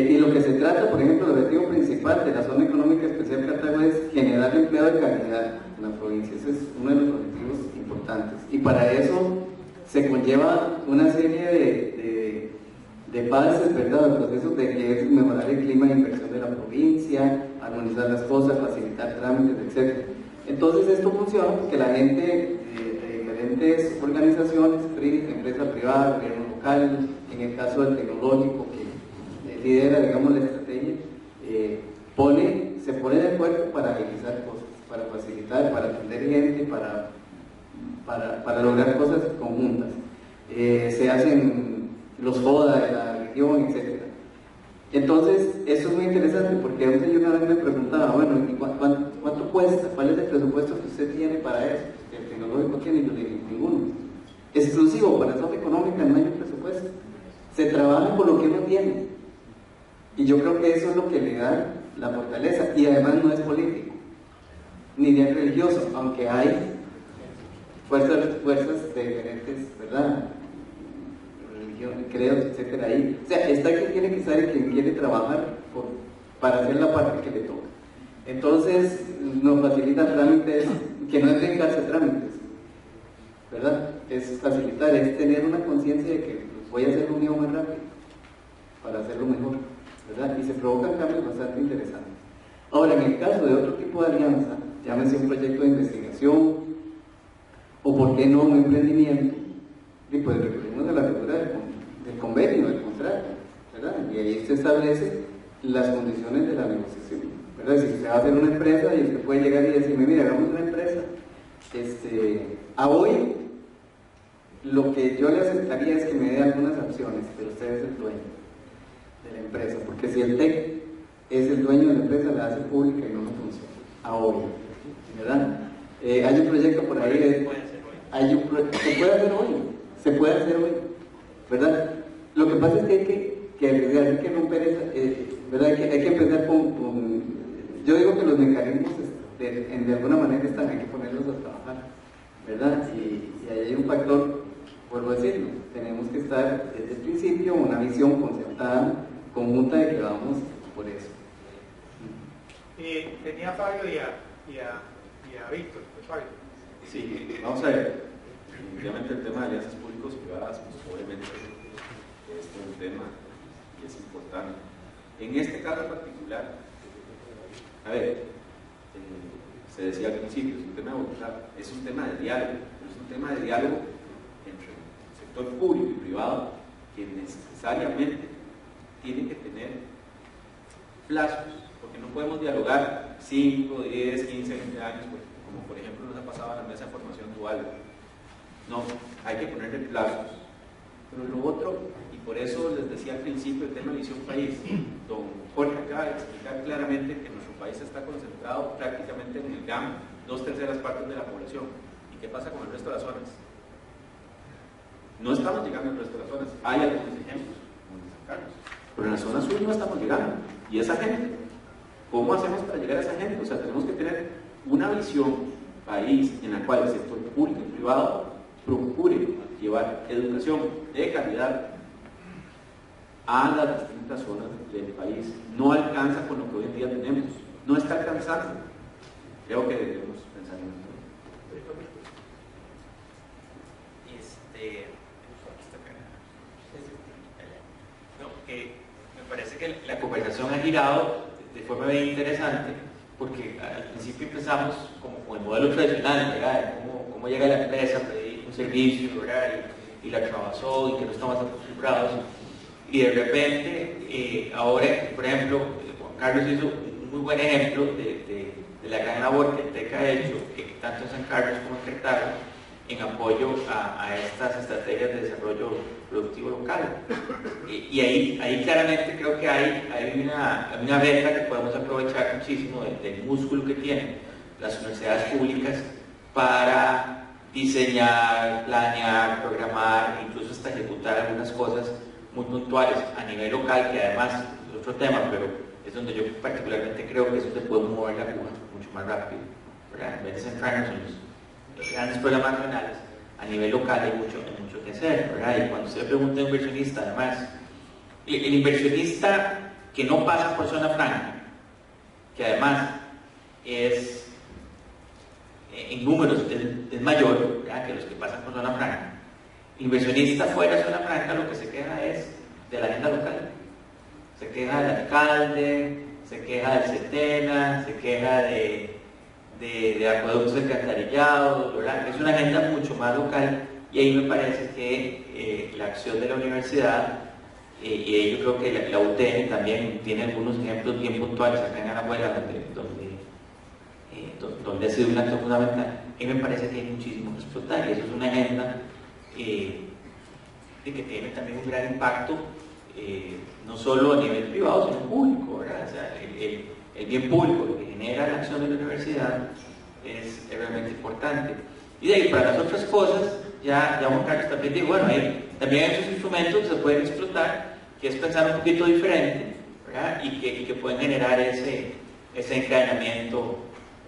Y lo que se trata, por ejemplo, el objetivo principal de la zona económica especial Cartago es generar empleo de calidad en la provincia. Ese es uno de los objetivos importantes. Y para eso se conlleva una serie de pases, ¿verdad? De procesos de que es mejorar el clima de inversión de la provincia, armonizar las cosas, facilitar trámites, etc. Entonces esto funciona porque la gente de diferentes organizaciones, empresa privada, gobierno local, en el caso del tecnológico que lidera, digamos, la estrategia, se pone de acuerdo para agilizar cosas, para facilitar, para atender gente, para lograr cosas conjuntas. Se hacen los FODA de la región, etc. Entonces, eso es muy interesante porque un señor una vez me preguntaba, bueno, ¿y cuánto cuesta? ¿Cuál es el presupuesto que usted tiene para eso? Que el tecnológico tiene, y yo le dije, ninguno. Exclusivo para zona económica no hay un presupuesto. Se trabaja con lo que uno tiene. Y yo creo que eso es lo que le da la fortaleza. Y además no es político, ni bien religioso, aunque hay fuerzas de diferentes, ¿verdad? Credos, etcétera, ahí. O sea, está que tiene que estar el quien quiere trabajar para hacer la parte que le toca. Entonces, nos facilita trámites, que no es brincarse trámites, ¿verdad? Es facilitar, es tener una conciencia de que voy a hacer lo mío más rápido, para hacerlo mejor, ¿verdad? Y se provocan cambios bastante interesantes. Ahora, en el caso de otro tipo de alianza, llámese un proyecto de investigación, o por qué no un emprendimiento, y pues recurrimos a la figura del convenio, del contrato, ¿verdad? Y ahí se establece las condiciones de la negociación, ¿verdad? Si usted va a hacer una empresa y usted puede llegar y decirme, mira, hagamos una empresa, a hoy lo que yo le aceptaría es que me dé algunas acciones, pero usted es el dueño de la empresa, porque si el TEC es el dueño de la empresa, la hace pública y no funciona, a hoy, ¿verdad? Hay un proyecto por ahí, se puede hacer hoy, ¿verdad? Lo que pasa es que hay que romper esa, ¿verdad? Hay que empezar con, yo digo que los mecanismos de alguna manera están, hay que ponerlos a trabajar, ¿verdad? Y ahí hay un factor, vuelvo a decirlo, tenemos que estar desde el principio una visión concertada, conjunta de que vamos por eso. Tenía a Fabio y a Víctor. Fabio. Sí, vamos a ver. Definitivamente el tema de alianzas públicos-privadas, pues obviamente es un tema que es importante. En este caso particular, a ver, se decía al principio, es un tema de voluntad, es un tema de diálogo, pero es un tema de diálogo entre sector público y privado que necesariamente tienen que tener plazos, porque no podemos dialogar 5, 10, 15, 20 años, como por ejemplo nos ha pasado en la mesa de formación dual. No, hay que ponerle plazos. Pero lo otro, y por eso les decía al principio el tema de visión país, don Jorge acaba de explicar claramente que nuestro país está concentrado prácticamente en el GAM, 2/3 partes de la población. ¿Y qué pasa con el resto de las zonas? No estamos llegando al resto de las zonas. Hay algunos ejemplos, como en San Carlos, pero en la zona sur no estamos llegando. ¿Y esa gente? ¿Cómo hacemos para llegar a esa gente? O sea, tenemos que tener una visión país en la cual el sector público y privado procure llevar educación de calidad a las distintas zonas del país. No alcanza con lo que hoy en día tenemos, no está alcanzando. Creo que debemos pensar en esto. Me parece que la conversación ha girado de forma bien interesante, porque al principio empezamos como con el modelo tradicional, ¿verdad? Cómo llega la empresa a pedir un servicio, ¿verdad? Y la trabajó y que no estamos acostumbrados. Y de repente, ahora, por ejemplo, Juan Carlos hizo un muy buen ejemplo de la gran labor que TEC ha hecho, tanto en San Carlos como en Cartago, en apoyo a estas estrategias de desarrollo productivo local. Y ahí claramente creo que hay una beca que podemos aprovechar muchísimo del músculo que tienen las universidades públicas para diseñar, planear, programar, incluso hasta ejecutar algunas cosas muy puntuales a nivel local, que además es otro tema, pero es donde yo particularmente creo que eso se puede mover la aguja mucho más rápido, ¿verdad? En vez de centrarnos en los grandes programas nacionales, a nivel local hay mucho que hacer, ¿verdad? Y cuando se le pregunta a un inversionista, además, el inversionista que no pasa por zona franca, que además es en números es mayor, ¿verdad?, que los que pasan por zona franca. Inversionista fuera de zona franca lo que se queja es de la agenda local. Se queja del alcalde, se queja del CETENA, se queja de acueductos alcantarillados, ¿verdad? Es una agenda mucho más local, y ahí me parece que la acción de la universidad, y ahí yo creo que la UTN también tiene algunos ejemplos bien puntuales acá en Alajuela, donde ha sido un acto fundamental, y me parece que hay muchísimo que explotar, y eso es una agenda de que tiene también un gran impacto, no solo a nivel privado, sino público, ¿verdad? O sea, el bien público, lo que genera la acción de la universidad, es realmente importante. Y de ahí, para las otras cosas, ya Juan Carlos también dijo, bueno, también hay esos instrumentos que se pueden explotar, que es pensar un poquito diferente, ¿verdad? Y que pueden generar ese encadenamiento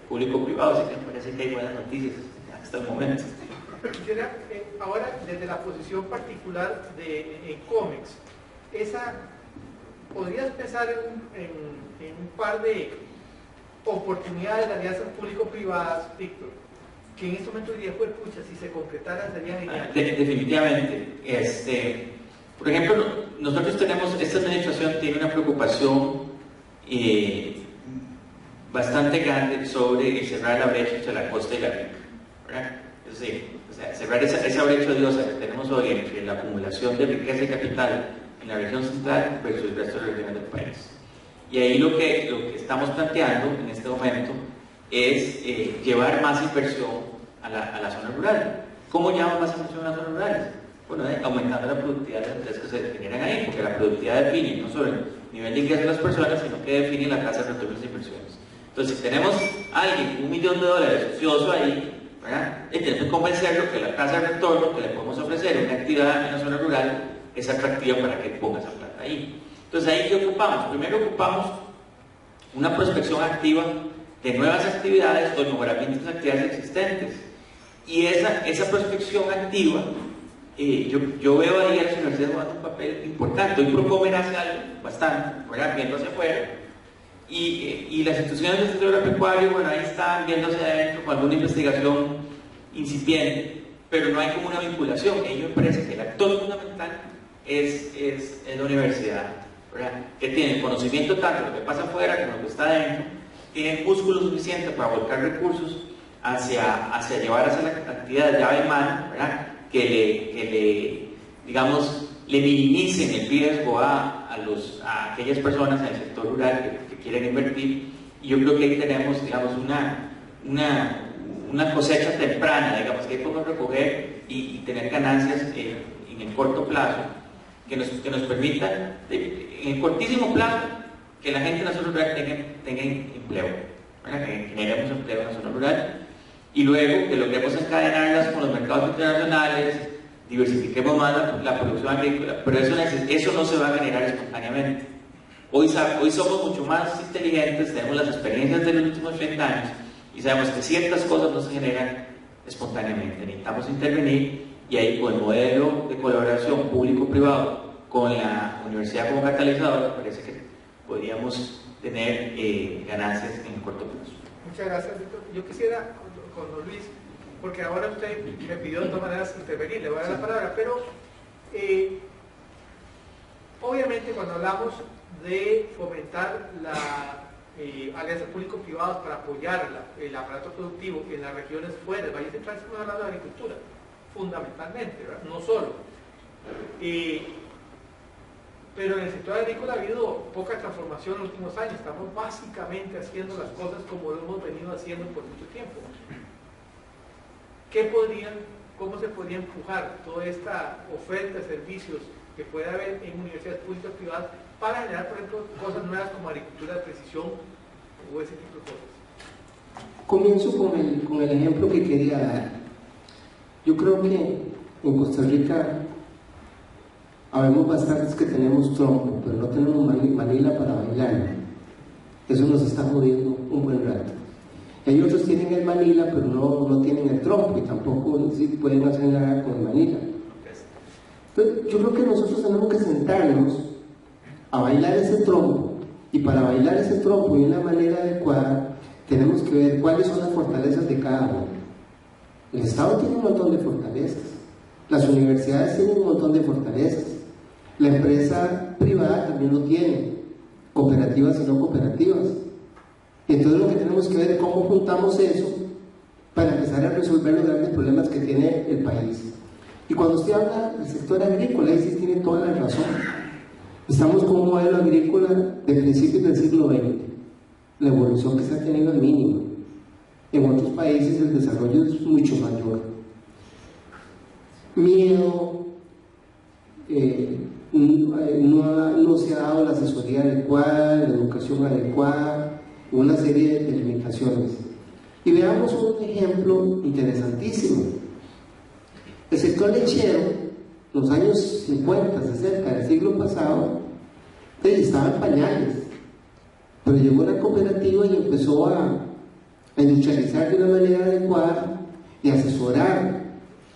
público-privado. Así que me parece que hay buenas noticias hasta el momento. Quisiera, ahora, desde la posición particular de COMEX, ¿podrías pensar en un par de oportunidades de alianzas público-privadas, Víctor, que en este momento diría, pues, pucha, si se concretaran sería genial? Definitivamente. Por ejemplo, nosotros esta administración tiene una preocupación bastante grande sobre cerrar la brecha entre la costa y la rica, ¿verdad? Es decir, cerrar esa brecha odiosa que tenemos hoy entre la acumulación de riqueza y capital en la región central versus el resto de las regiones del país. Y ahí lo que estamos planteando en este momento es llevar más inversión a la zona rural. ¿Cómo llevamos más inversión a las zonas rurales? Bueno, aumentando la productividad de las empresas que se definieran ahí, porque la productividad define no solo el nivel de ingreso de las personas, sino que define la tasa de retorno de las inversiones. Entonces, si tenemos a alguien, $1 millón ocioso ahí, ¿verdad? Y tenemos que convencerlo que la tasa de retorno que le podemos ofrecer en una actividad en la zona rural es atractiva para que ponga esa plata ahí. Entonces, ahí ¿qué ocupamos? Primero ocupamos una prospección activa de nuevas actividades o de mejoramientos de actividades existentes. Y esa prospección activa, yo veo ahí a las universidades jugando un papel importante. Hoy Procomer hace algo bastante, ¿verdad?, viendo hacia afuera. Y las instituciones del sector agropecuario, bueno, ahí están viéndose adentro con alguna investigación incipiente, pero no hay como una vinculación. A mí me parece que el actor fundamental es la universidad, ¿verdad?, que tiene conocimiento tanto de lo que pasa afuera como de lo que está adentro, tiene músculo suficiente para volcar recursos hacia llevar hacia la actividad de llave en mano, ¿verdad?, que digamos, le minimicen el riesgo a aquellas personas en el sector rural que quieren invertir. Y yo creo que ahí tenemos, digamos, una cosecha temprana, digamos, que podemos recoger y tener ganancias en el corto plazo que nos permitan, en el cortísimo plazo, que la gente en la zona rural tenga empleo, ¿verdad? Que generemos empleo en la zona rural, y luego que logremos encadenarlas con los mercados internacionales, diversifiquemos más la producción agrícola, pero eso no se va a generar espontáneamente. Hoy somos mucho más inteligentes, tenemos las experiencias de los últimos 30 años y sabemos que ciertas cosas no se generan espontáneamente. Necesitamos intervenir, y ahí con el modelo de colaboración público-privado con la universidad como catalizador, me parece que podríamos tener ganancias en el corto plazo. Muchas gracias, Víctor. Yo quisiera, con don Luis, porque ahora usted me pidió de todas maneras intervenir, le voy a dar la palabra, pero obviamente cuando hablamos de fomentar alianzas público-privadas para apoyar el aparato productivo en las regiones fuera del Valle Central, estamos hablando de agricultura, fundamentalmente, ¿verdad? No solo. Pero en el sector agrícola ha habido poca transformación en los últimos años, estamos básicamente haciendo las cosas como lo hemos venido haciendo por mucho tiempo. ¿Cómo se podría empujar toda esta oferta de servicios que puede haber en universidades públicas y privadas para generar, por ejemplo, cosas nuevas como agricultura de precisión o ese tipo de cosas? Comienzo con el ejemplo que quería dar. Yo creo que en Costa Rica habemos bastantes que tenemos trompo, pero no tenemos manila para bailar. Eso nos está jodiendo un buen rato. Hay otros que tienen el manila, pero no tienen el trompo y tampoco pueden hacer nada con el manila. Entonces, yo creo que nosotros tenemos que sentarnos a bailar ese trompo, y para bailar ese trompo de una manera adecuada tenemos que ver cuáles son las fortalezas de cada uno. El Estado tiene un montón de fortalezas, las universidades tienen un montón de fortalezas, la empresa privada también lo tiene, cooperativas y no cooperativas. Entonces lo que tenemos que ver es cómo juntamos eso para empezar a resolver los grandes problemas que tiene el país. Y cuando usted habla del sector agrícola, ahí sí tiene toda la razón. Estamos con un modelo agrícola de principios del siglo XX. La evolución que se ha tenido es mínima. En otros países el desarrollo es mucho mayor. Miedo, no se ha dado la asesoría adecuada, la educación adecuada, una serie de limitaciones. Y veamos un ejemplo interesantísimo. El sector lechero, en los años 50, 60 del siglo pasado, estaba en pañales, pero llegó una cooperativa y empezó a industrializar de una manera adecuada y asesorar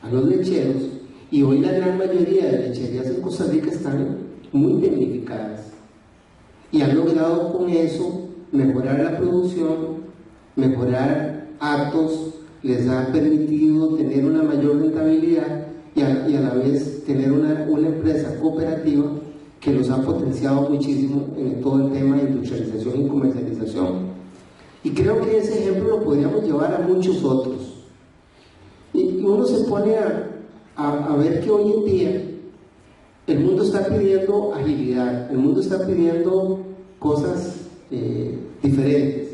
a los lecheros, y hoy la gran mayoría de lecherías en Costa Rica están muy tecnificadas y han logrado con eso mejorar la producción, mejorar actos, les ha permitido tener una mayor rentabilidad y a la vez tener una empresa cooperativa que los ha potenciado muchísimo en todo el tema de industrialización y comercialización. Y creo que ese ejemplo lo podríamos llevar a muchos otros. Y uno se pone a ver que hoy en día el mundo está pidiendo agilidad, el mundo está pidiendo cosas diferentes.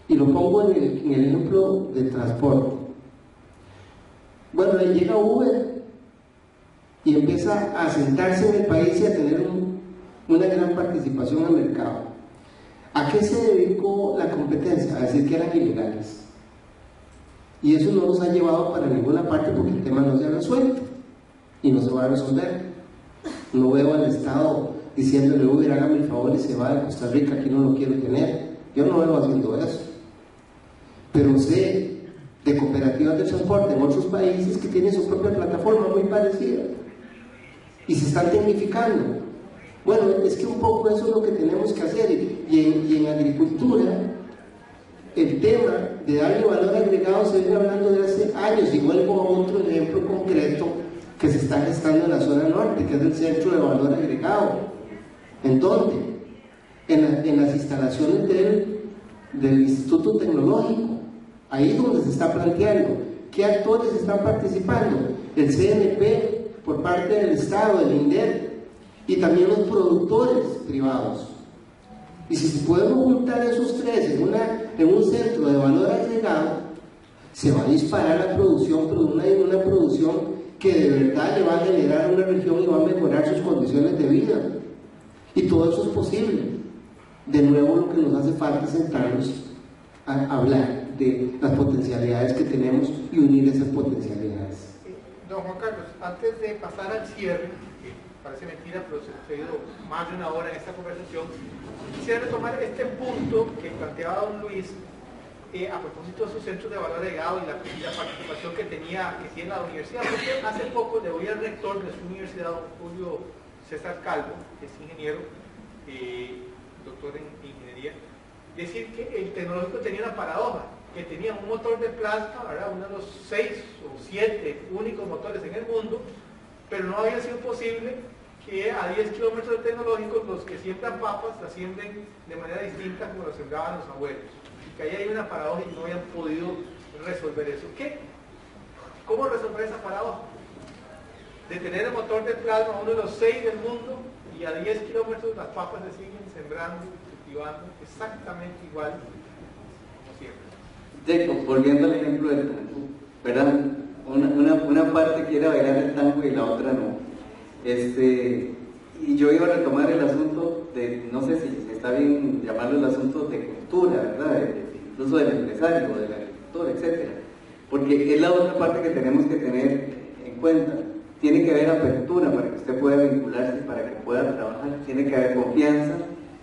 Y lo pongo en el ejemplo del transporte. Bueno, ahí llega Uber y empieza a asentarse en el país y a tener una gran participación en el mercado. ¿A qué se dedicó la competencia? A decir que eran ilegales. Y eso no nos ha llevado para ninguna parte porque el tema no se ha resuelto y no se va a resolver. No veo al Estado diciéndole Uber, hágame el favor y se va de Costa Rica, aquí no lo quiero tener. Yo no veo haciendo eso. Pero sé de cooperativas de transporte en otros países que tienen su propia plataforma muy parecida y se están tecnificando. Bueno, es que un poco eso es lo que tenemos que hacer. Y en agricultura el tema de darle valor agregado se viene hablando de hace años, igual como otro ejemplo concreto que se está gestando en la zona norte, que es el Centro de Valor Agregado. ¿En dónde? En las instalaciones del Instituto Tecnológico. Ahí es donde se está planteando qué actores están participando. El CNP, por parte del Estado, del INDER, y también los productores privados. Y si podemos juntar esos tres en un centro de valor agregado, se va a disparar la producción, pero una producción que de verdad le va a generar a una región y va a mejorar sus condiciones de vida. Y todo eso es posible. De nuevo, lo que nos hace falta es sentarnos a hablar de las potencialidades que tenemos y unir esas potencialidades. Don Juan Carlos, antes de pasar al cierre, que parece mentira, pero se ha ido más de una hora en esta conversación, quisiera retomar este punto que planteaba don Luis a propósito de sus centros de valor agregado y la participación que tiene la universidad, porque hace poco le oí al rector de su universidad, don Julio César Calvo, que es ingeniero, doctor en ingeniería, decir que el tecnológico tenía una paradoja, que tenía un motor de plasma, ¿verdad? Uno de los 6 o 7 únicos motores en el mundo, pero no había sido posible que a 10 kilómetros del tecnológico los que siembran papas las siembren de manera distinta como las sembraban los abuelos. Y que ahí hay una paradoja y no habían podido resolver eso. ¿Cómo resolver esa paradoja? De tener el motor de plasma, uno de los 6 del mundo, y a 10 kilómetros las papas se siguen sembrando, cultivando exactamente igual como siempre. Jacob, volviendo al ejemplo del tango, ¿verdad? Una parte quiere bailar el tango y la otra no. Y yo iba a retomar el asunto de, no sé si está bien llamarlo el asunto de cultura, ¿verdad? Incluso del empresario, del agricultor, etc. Porque es la otra parte que tenemos que tener en cuenta. Tiene que haber apertura para que usted pueda vincularse, para que pueda trabajar, tiene que haber confianza,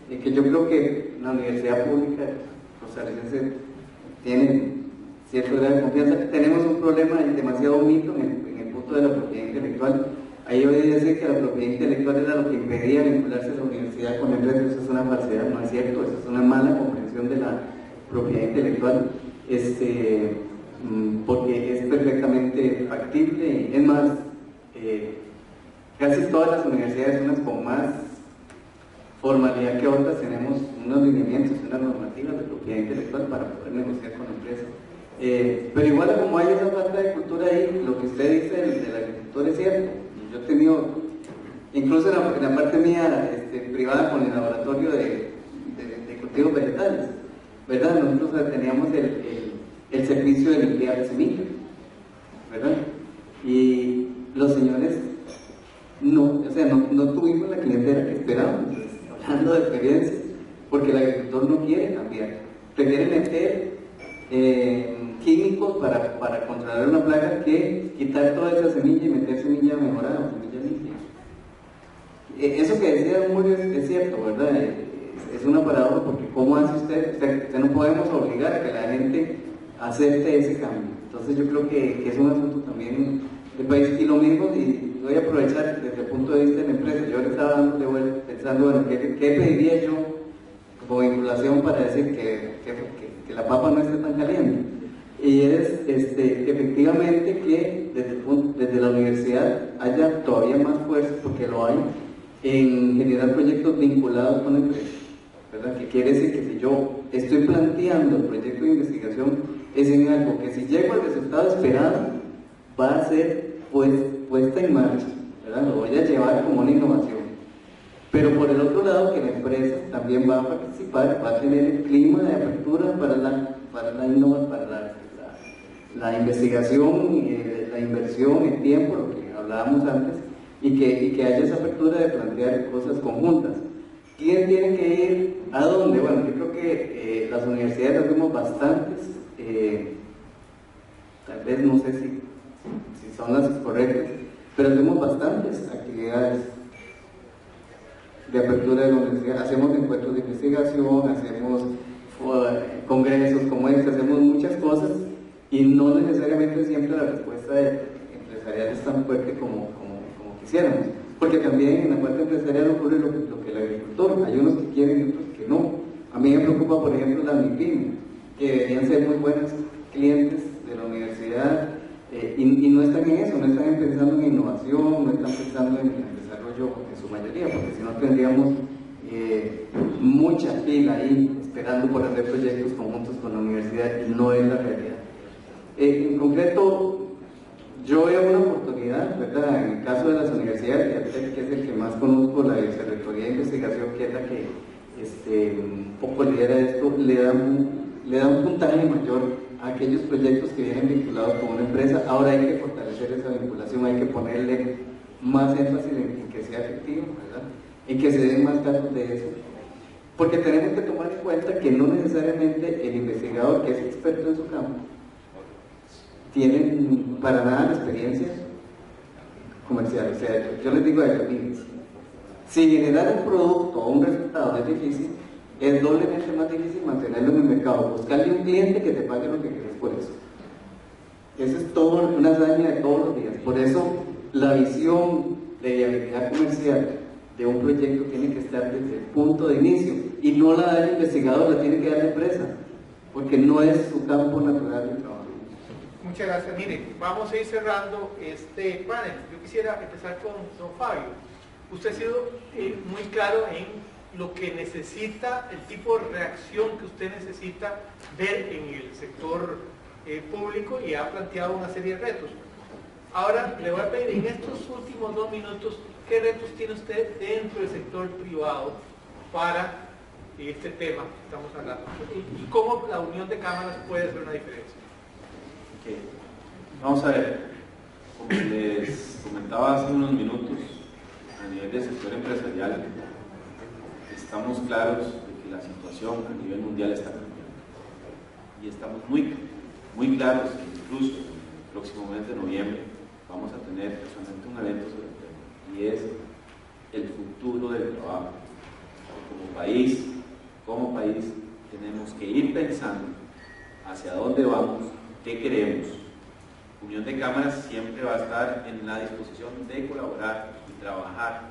que yo creo que la universidad pública costarricense tiene cierto grado de confianza. Tenemos un problema demasiado mito en el punto de la propiedad intelectual. Ahí yo voy a decir que la propiedad intelectual era lo que impedía vincularse a la universidad con el resto. Eso es una falsedad, no es cierto, eso es una mala comprensión de la propiedad intelectual, porque es perfectamente factible. Y es más, casi todas las universidades, unas con más formalidad que otras, tenemos unos lineamientos, unas normativas de propiedad intelectual para poder negociar con empresas. Pero igual como hay esa falta de cultura ahí, lo que usted dice del agricultor es cierto. Yo he tenido, incluso en la parte mía privada con el laboratorio de cultivos vegetales, ¿verdad? Nosotros teníamos el servicio de limpiar semillas, ¿verdad? Y los señores no tuvimos la clientela que esperábamos, hablando de experiencia, porque el agricultor no quiere cambiar, prefiere meter químicos para controlar una plaga que quitar toda esa semilla y meter semilla mejorada, semilla limpia. Eso que decía Julio es cierto, ¿verdad? Es una paradoja, porque ¿cómo hace usted? No podemos obligar a que la gente acepte ese cambio. Entonces yo creo que es un asunto también del país, y lo mismo, y voy a aprovechar desde el punto de vista de la empresa. Yo le estaba dándole vuelta pensando, bueno, ¿qué pediría yo como vinculación para decir que la papa no esté tan caliente? Y es efectivamente que desde la universidad haya todavía más fuerza, porque lo hay, en generar proyectos vinculados con empresas, ¿verdad? Que quiere decir que si yo estoy planteando el proyecto de investigación, es en algo que si llego al resultado esperado, va a ser puesta en marcha, ¿verdad? Lo voy a llevar como una innovación. Pero por el otro lado, que la empresa también va a participar, va a tener el clima de apertura para la investigación, la inversión, el tiempo, lo que hablábamos antes, y que haya esa apertura de plantear cosas conjuntas. ¿Quién tiene que ir a dónde? Bueno, yo creo que las universidades hacemos bastantes, tal vez no sé si son las correctas, pero hacemos bastantes actividades de apertura de la universidad. Hacemos encuentros de investigación, hacemos congresos como este, hacemos muchas cosas, y no necesariamente siempre la respuesta empresarial es tan fuerte como quisiéramos, porque también en la parte empresarial ocurre lo que el agricultor, hay unos que quieren y otros que no. A mí me preocupa, por ejemplo, las MIPYME, que deberían ser muy buenos clientes de la universidad, y no están en eso, no están pensando en innovación, no están pensando en el desarrollo en su mayoría, porque si no tendríamos mucha fila ahí esperando por hacer proyectos conjuntos con la universidad, y no es la realidad. En concreto, yo veo una oportunidad, ¿verdad? En el caso de las universidades, que es el que más conozco, la Vicerrectoría de Investigación, que es la que un poco lidera esto, le da un puntaje mayor a aquellos proyectos que vienen vinculados con una empresa. Ahora hay que fortalecer esa vinculación, hay que ponerle más énfasis en que sea efectivo, ¿verdad? En que se den más casos de eso. Porque tenemos que tomar en cuenta que no necesariamente el investigador que es experto en su campo tiene para nada la experiencia comercial. O sea, yo les digo a ellos, miren, si generar un producto o un resultado es difícil, es doblemente más difícil mantenerlo en el mercado, buscarle un cliente que te pague lo que quieres por eso. Eso es todo una hazaña de todos los días. Por eso la visión de viabilidad comercial de un proyecto tiene que estar desde el punto de inicio, y no la da el investigador, la tiene que dar la empresa, porque no es su campo natural de trabajo. Muchas gracias. Miren, vamos a ir cerrando este panel. Yo quisiera empezar con don Fabio. Usted ha sido muy claro en lo que necesita, el tipo de reacción que usted necesita ver en el sector público, y ha planteado una serie de retos. Ahora le voy a pedir en estos últimos 2 minutos, ¿qué retos tiene usted dentro del sector privado para este tema que estamos hablando? ¿Y cómo la unión de cámaras puede hacer una diferencia? Okay. Vamos a ver, como les comentaba hace unos minutos, a nivel del sector empresarial, estamos claros de que la situación a nivel mundial está cambiando. Y estamos muy claros que incluso el próximo mes de noviembre vamos a tener personalmente un evento sobre el tema, y es el futuro del trabajo. Como país, tenemos que ir pensando hacia dónde vamos, qué queremos. Unión de Cámaras siempre va a estar en la disposición de colaborar y trabajar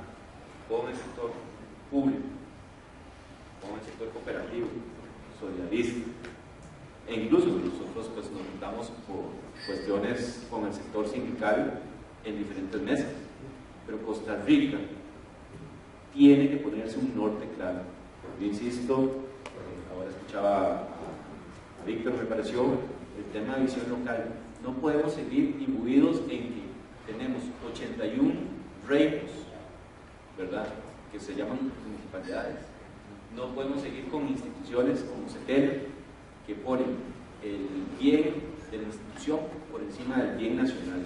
con el sector público, con el sector cooperativo, solidarista, e incluso nosotros pues nos juntamos por cuestiones con el sector sindical en diferentes mesas. Pero Costa Rica tiene que ponerse un norte claro. Yo insisto, ahora escuchaba a Víctor, me pareció el tema de visión local. No podemos seguir imbuidos en que tenemos 81 reinos, ¿verdad?, que se llaman municipalidades. No podemos seguir con instituciones como CETEL, que ponen el bien de la institución por encima del bien nacional.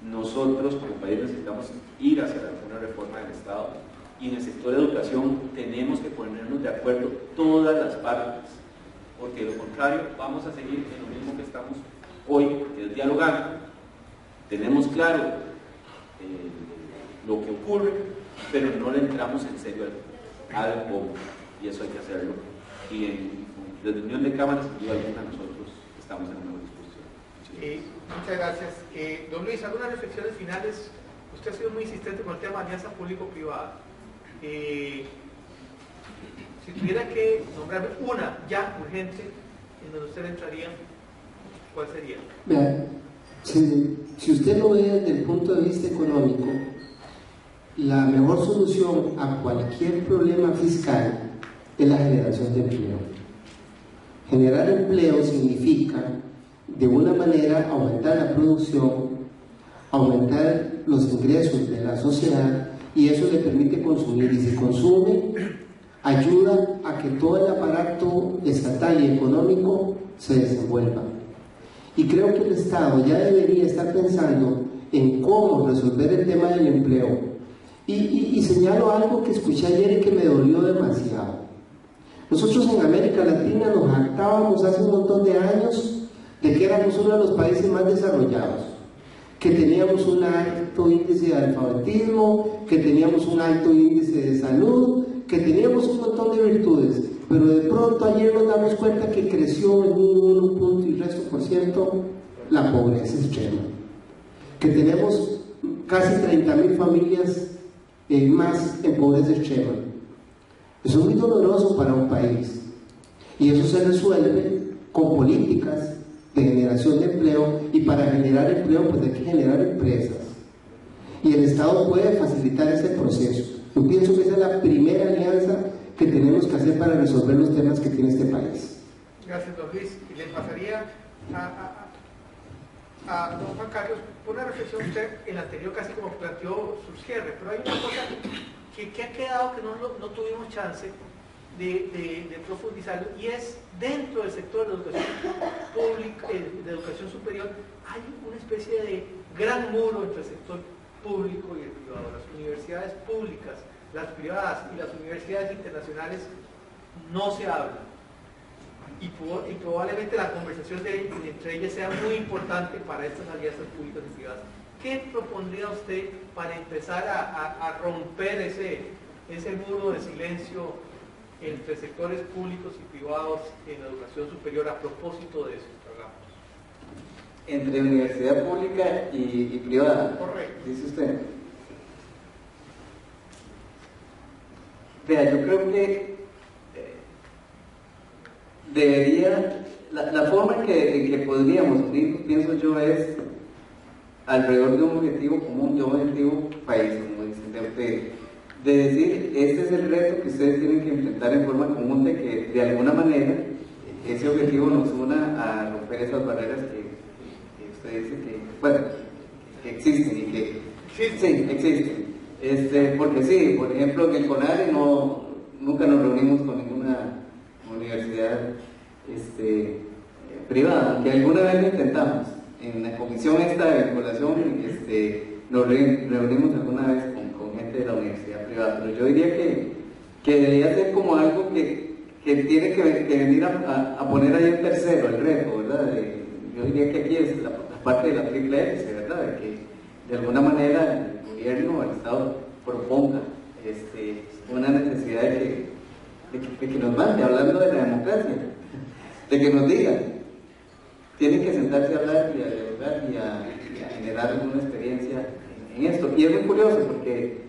Nosotros como país necesitamos ir hacia una reforma del Estado, y en el sector de educación tenemos que ponernos de acuerdo todas las partes, porque de lo contrario vamos a seguir en lo mismo que estamos hoy, que es dialogando. Tenemos claro lo que ocurre, pero no le entramos en serio al cómo, y eso hay que hacerlo. Y desde Unión de Cámaras, sin duda alguna, nosotros estamos en una disposición. Muchas gracias. Don Luis, algunas reflexiones finales. Usted ha sido muy insistente con el tema de alianza público-privada. Si tuviera que nombrarme una ya urgente en donde usted entraría, ¿cuál sería? Vean, si usted lo ve desde el punto de vista económico, la mejor solución a cualquier problema fiscal es la generación de empleo. Generar empleo significa, de una manera, aumentar la producción, aumentar los ingresos de la sociedad, y eso le permite consumir, y si consume, ayuda a que todo el aparato estatal y económico se desenvuelva. Y creo que el Estado ya debería estar pensando en cómo resolver el tema del empleo. Y señalo algo que escuché ayer y que me dolió demasiado. Nosotros en América Latina nos jactábamos hace un montón de años de que éramos uno de los países más desarrollados, que teníamos un alto índice de alfabetismo, que teníamos un alto índice de salud, que teníamos un montón de virtudes, pero de pronto ayer nos damos cuenta que creció en un 1% la pobreza extrema, que tenemos casi 30.000 familias más en pobreza extrema. Eso es muy doloroso para un país, y eso se resuelve con políticas de generación de empleo, y para generar empleo pues hay que generar empresas, y el Estado puede facilitar ese proceso. Yo pienso que esa es la primera alianza que tenemos que hacer para resolver los temas que tiene este país. Gracias, don Luis. Y le pasaría a don Juan Carlos por una reflexión. Usted en la anterior casi como planteó su cierre, pero hay una cosa que ha quedado que no tuvimos chance de profundizarlo, y es dentro del sector de educación pública, de educación superior, hay una especie de gran muro entre el sector público y el privado. Las universidades públicas, las privadas y las universidades internacionales no se hablan, y probablemente la conversación entre ellas sea muy importante para estas alianzas públicas y privadas. ¿Qué propondría usted para empezar a romper ese muro de silencio entre sectores públicos y privados en la educación superior a propósito de eso? Entre universidad pública y privada. Correcto. Dice usted. Vea, yo creo que debería, la forma en que podríamos unir, pienso yo, es alrededor de un objetivo común, de un objetivo país, como dicen, de decir, este es el reto que ustedes tienen que enfrentar en forma común, de que de alguna manera ese objetivo nos una a romper esas barreras que usted dice que, bueno, que existen y que sí, existen. Porque sí, por ejemplo, en el CONARE nunca nos reunimos con ninguna universidad privada, aunque alguna vez lo intentamos. En la comisión esta de vinculación nos reunimos alguna vez con gente de la universidad privada, pero yo diría que debería ser como algo que tiene que venir a poner ahí un tercero, el reto, ¿verdad? Yo diría que aquí es la parte de la triple X, ¿verdad? De que de alguna manera el gobierno o el Estado proponga una necesidad de que nos mande, hablando de la democracia, de que nos diga, tienen que sentarse a hablar y a dialogar y a generar alguna experiencia en esto. Y es muy curioso porque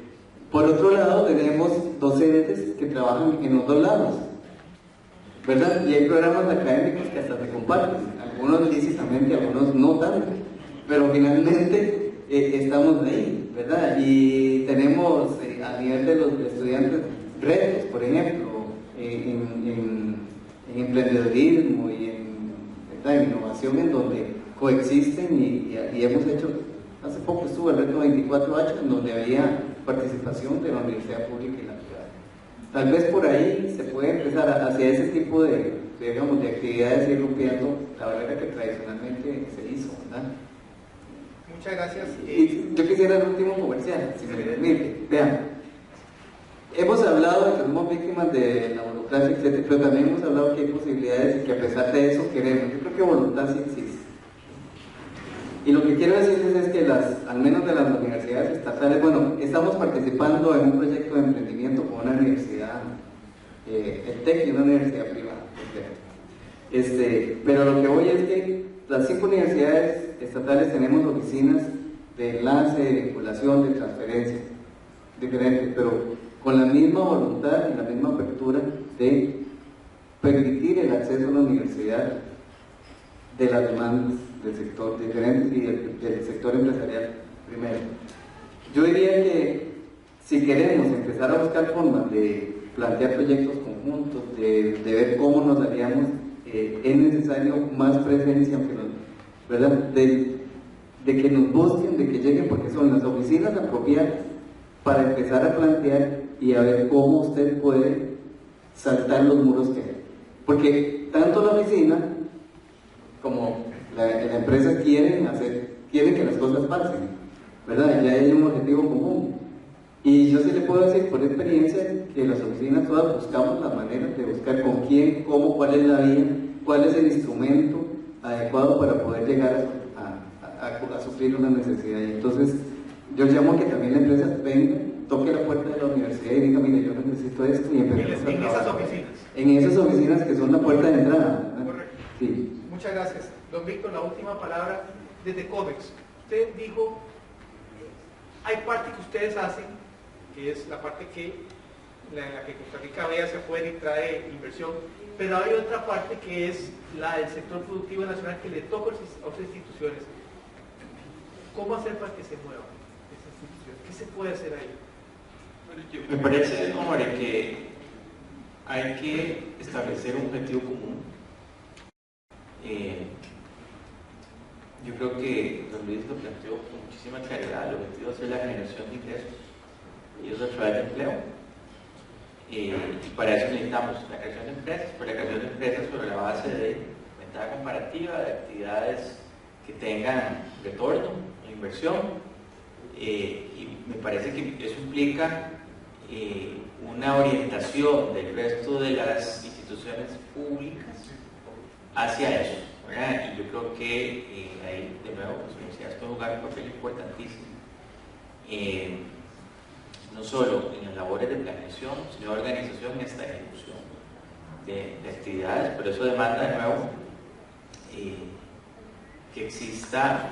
por otro lado tenemos docentes que trabajan en los dos lados, ¿verdad? Y hay programas académicos que hasta se comparten, algunos lícitamente, algunos no tanto, pero finalmente estamos ahí, ¿verdad? Y tenemos a nivel de los estudiantes retos, por ejemplo, en emprendedurismo y en innovación, en donde coexisten y hemos hecho, hace poco estuvo el reto 24H, en donde había participación de la universidad pública y la privada. Tal vez por ahí se puede empezar hacia ese tipo de actividades, ir rompiendo la barrera que tradicionalmente se hizo, ¿verdad? Muchas gracias. Y yo quisiera el último comercial, si me permite. Vean, hemos hablado de que somos víctimas de la burocracia, etc., pero también hemos hablado que hay posibilidades y que a pesar de eso queremos. Yo creo que voluntad sí existe. Y lo que quiero decirles es que al menos de las universidades estatales, bueno, estamos participando en un proyecto de emprendimiento con una universidad, el TEC, y una universidad privada. Pero lo que voy es que las 5 universidades estatales tenemos oficinas de enlace, de vinculación, de transferencia, diferentes, pero con la misma voluntad y la misma apertura de permitir el acceso a la universidad de las demandas del sector diferente y del sector empresarial primero. Yo diría que si queremos empezar a buscar formas de plantear proyectos conjuntos, de ver cómo nos haríamos, es necesario más presencia, ¿verdad? De que nos busquen, de que lleguen, porque son las oficinas apropiadas para empezar a plantear y a ver cómo usted puede saltar los muros que hay. Porque tanto la oficina como la empresa quieren que las cosas pasen, ¿verdad? Ya hay un objetivo común. Y yo sí le puedo decir por experiencia que las oficinas todas buscamos las maneras de buscar con quién, cómo, cuál es la vía, cuál es el instrumento adecuado para poder llegar a suplir una necesidad. Y entonces yo llamo a que también la empresa venga, toque la puerta de la universidad y diga, mire, yo necesito esto, y empecemos en esas oficinas. En esas oficinas que son la puerta de entrada, ¿verdad? Correcto. Sí. Muchas gracias. Don Víctor, la última palabra desde COMEX. Usted dijo, hay parte que ustedes hacen, que es la parte en la que Costa Rica ve hacia afuera y trae inversión, pero hay otra parte que es la del sector productivo nacional que le toca a otras instituciones. ¿Cómo hacer para que se muevan esas instituciones? ¿Qué se puede hacer ahí? Me parece, hombre, que hay que establecer un objetivo común. Yo creo que con muchísima claridad. El objetivo es la generación de ingresos y eso a través de empleo. Y para eso necesitamos la creación de empresas, pero la creación de empresas sobre la base de ventaja comparativa, de actividades que tengan retorno, inversión. Y me parece que eso implica una orientación del resto de las instituciones públicas hacia eso, ¿verdad? Y yo creo que ahí, de nuevo, las universidades pueden jugar un papel importantísimo, no solo en las labores de planeación, sino de organización y hasta ejecución de actividades, pero eso demanda, de nuevo, que exista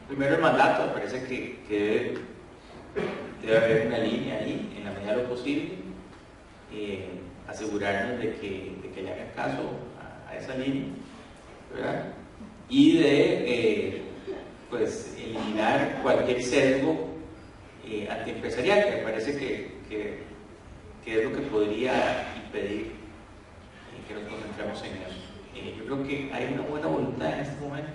primero el mandato. Me parece que debe haber una línea ahí, en la medida de lo posible, asegurarnos de que le hagan caso a esa línea, ¿verdad? Y de pues eliminar cualquier sesgo antiempresarial, que me parece que es lo que podría impedir que nos concentremos en eso. Yo creo que hay una buena voluntad en este momento.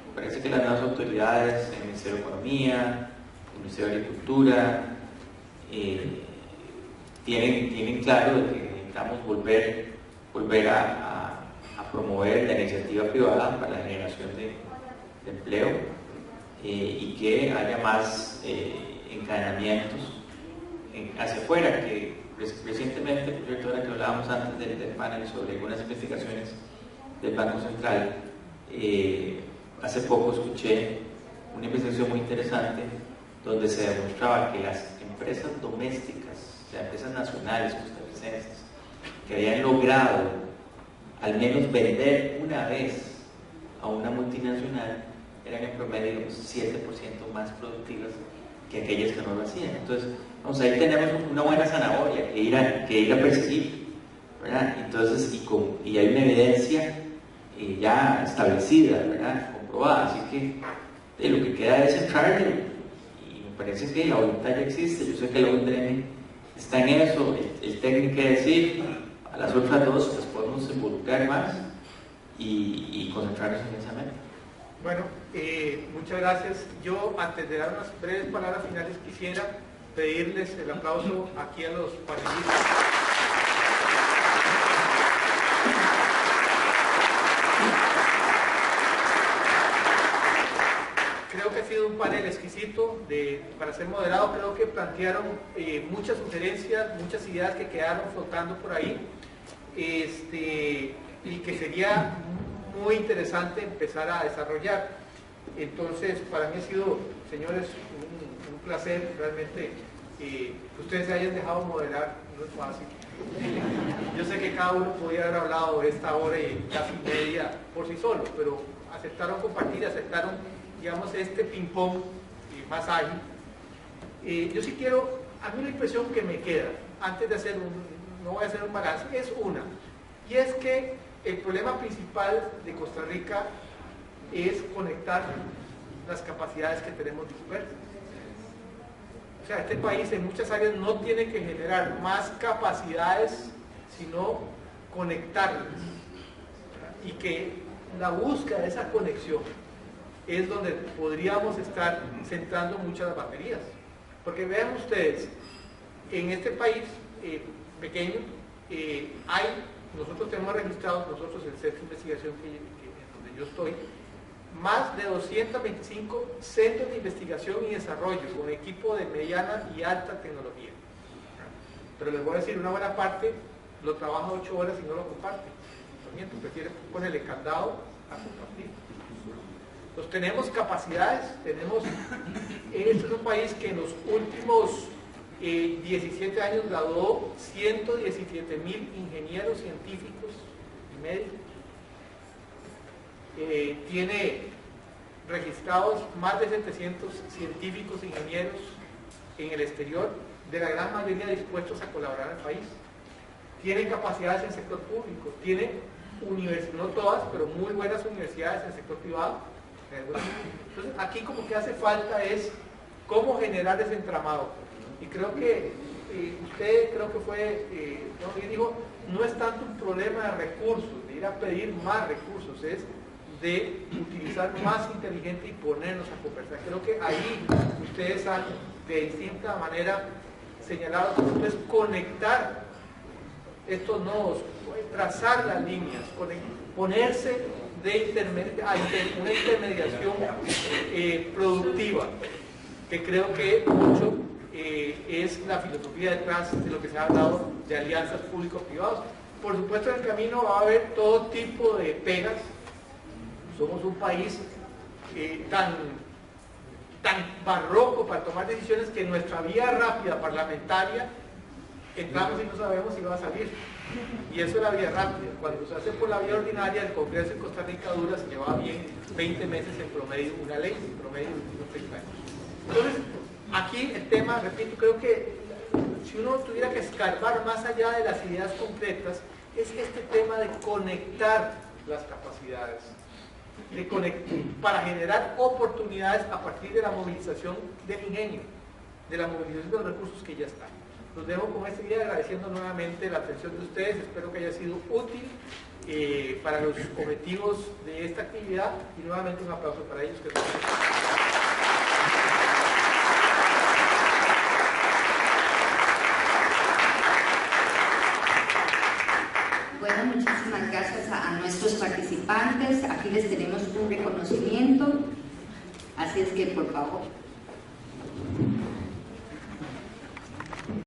Me parece que las nuevas autoridades, el Ministerio de Economía, el Ministerio de Agricultura, tienen claro de que necesitamos volver a promover la iniciativa privada para la generación de empleo, y que haya más encadenamientos hacia afuera, que recientemente, por cierto, ahora que hablábamos antes del panel sobre algunas investigaciones del Banco Central, hace poco escuché una investigación muy interesante donde se demostraba que las empresas domésticas, las empresas nacionales costarricenses, que habían logrado al menos vender una vez a una multinacional, eran en promedio 7% más productivas que aquellas que no lo hacían. Entonces, vamos, ahí tenemos una buena zanahoria que ir a perseguir, ¿verdad? Entonces, y hay una evidencia ya establecida, ¿verdad? Comprobada, así que lo que queda es entrarle, y me parece que la voluntad ya existe. Yo sé que la UNDM está en eso, el técnico que decir, a las otras dos las podemos involucrar más y concentrarnos en esa meta. Bueno, muchas gracias. Yo, antes de dar unas breves palabras finales, quisiera pedirles el aplauso aquí a los panelistas. Creo que ha sido un panel exquisito para ser moderado. Creo que plantearon muchas sugerencias, muchas ideas que quedaron flotando por ahí, y que sería muy interesante empezar a desarrollar. Entonces, para mí ha sido, señores, un placer realmente que ustedes se hayan dejado moderar. No es fácil. Yo sé que cada uno podía haber hablado esta hora y casi media por sí solo, pero aceptaron compartir, aceptaron, digamos, este ping-pong más ágil. Yo sí quiero, a mí la impresión que me queda, antes de hacer no voy a hacer un balance, es una, y es que el problema principal de Costa Rica es conectar las capacidades que tenemos dispersas. O sea, este país en muchas áreas no tiene que generar más capacidades, sino conectarlas. Y que la búsqueda de esa conexión es donde podríamos estar centrando muchas baterías. Porque vean ustedes, en este país pequeño, nosotros tenemos registrados, nosotros el Centro de Investigación donde yo estoy, más de 225 centros de investigación y desarrollo con equipo de mediana y alta tecnología. Pero les voy a decir, una buena parte lo trabaja 8 horas y no lo comparte. También prefiere ponerle candado a compartir. Entonces tenemos capacidades, este es un país que en los últimos 17 años graduó 117,000 ingenieros científicos y médicos. Tiene registrados más de 700 científicos e ingenieros en el exterior, de la gran mayoría dispuestos a colaborar en el país. Tiene capacidades en el sector público, tiene universidades, no todas, pero muy buenas universidades en el sector privado. Entonces aquí como que hace falta es cómo generar ese entramado. Y creo que usted creo que fue, dijo, no es tanto un problema de recursos, de ir a pedir más recursos, es de utilizar más inteligente y ponernos a conversar. Creo que ahí ustedes han de distinta manera señalado que esto es conectar estos nodos, trazar las líneas, ponerse una intermediación productiva, que creo que mucho es la filosofía detrás de lo que se ha hablado de alianzas público-privadas. Por supuesto, en el camino va a haber todo tipo de pegas. Somos un país tan barroco para tomar decisiones que en nuestra vía rápida parlamentaria entramos y no sabemos si va a salir. Y eso es la vía rápida. Cuando se hace por la vía ordinaria, el Congreso en Costa Rica dura, si lleva bien, 20 meses en promedio una ley, en promedio unos 30 años. Entonces, aquí el tema, repito, creo que si uno tuviera que escarbar más allá de las ideas concretas, es este tema de conectar las capacidades, para generar oportunidades a partir de la movilización del ingenio, de la movilización de los recursos que ya están. Los dejo con este día agradeciendo nuevamente la atención de ustedes, espero que haya sido útil para los objetivos de esta actividad y nuevamente un aplauso para ellos. Bueno, muchísimas gracias a nuestros participantes. Aquí les tenemos un reconocimiento, así es que por favor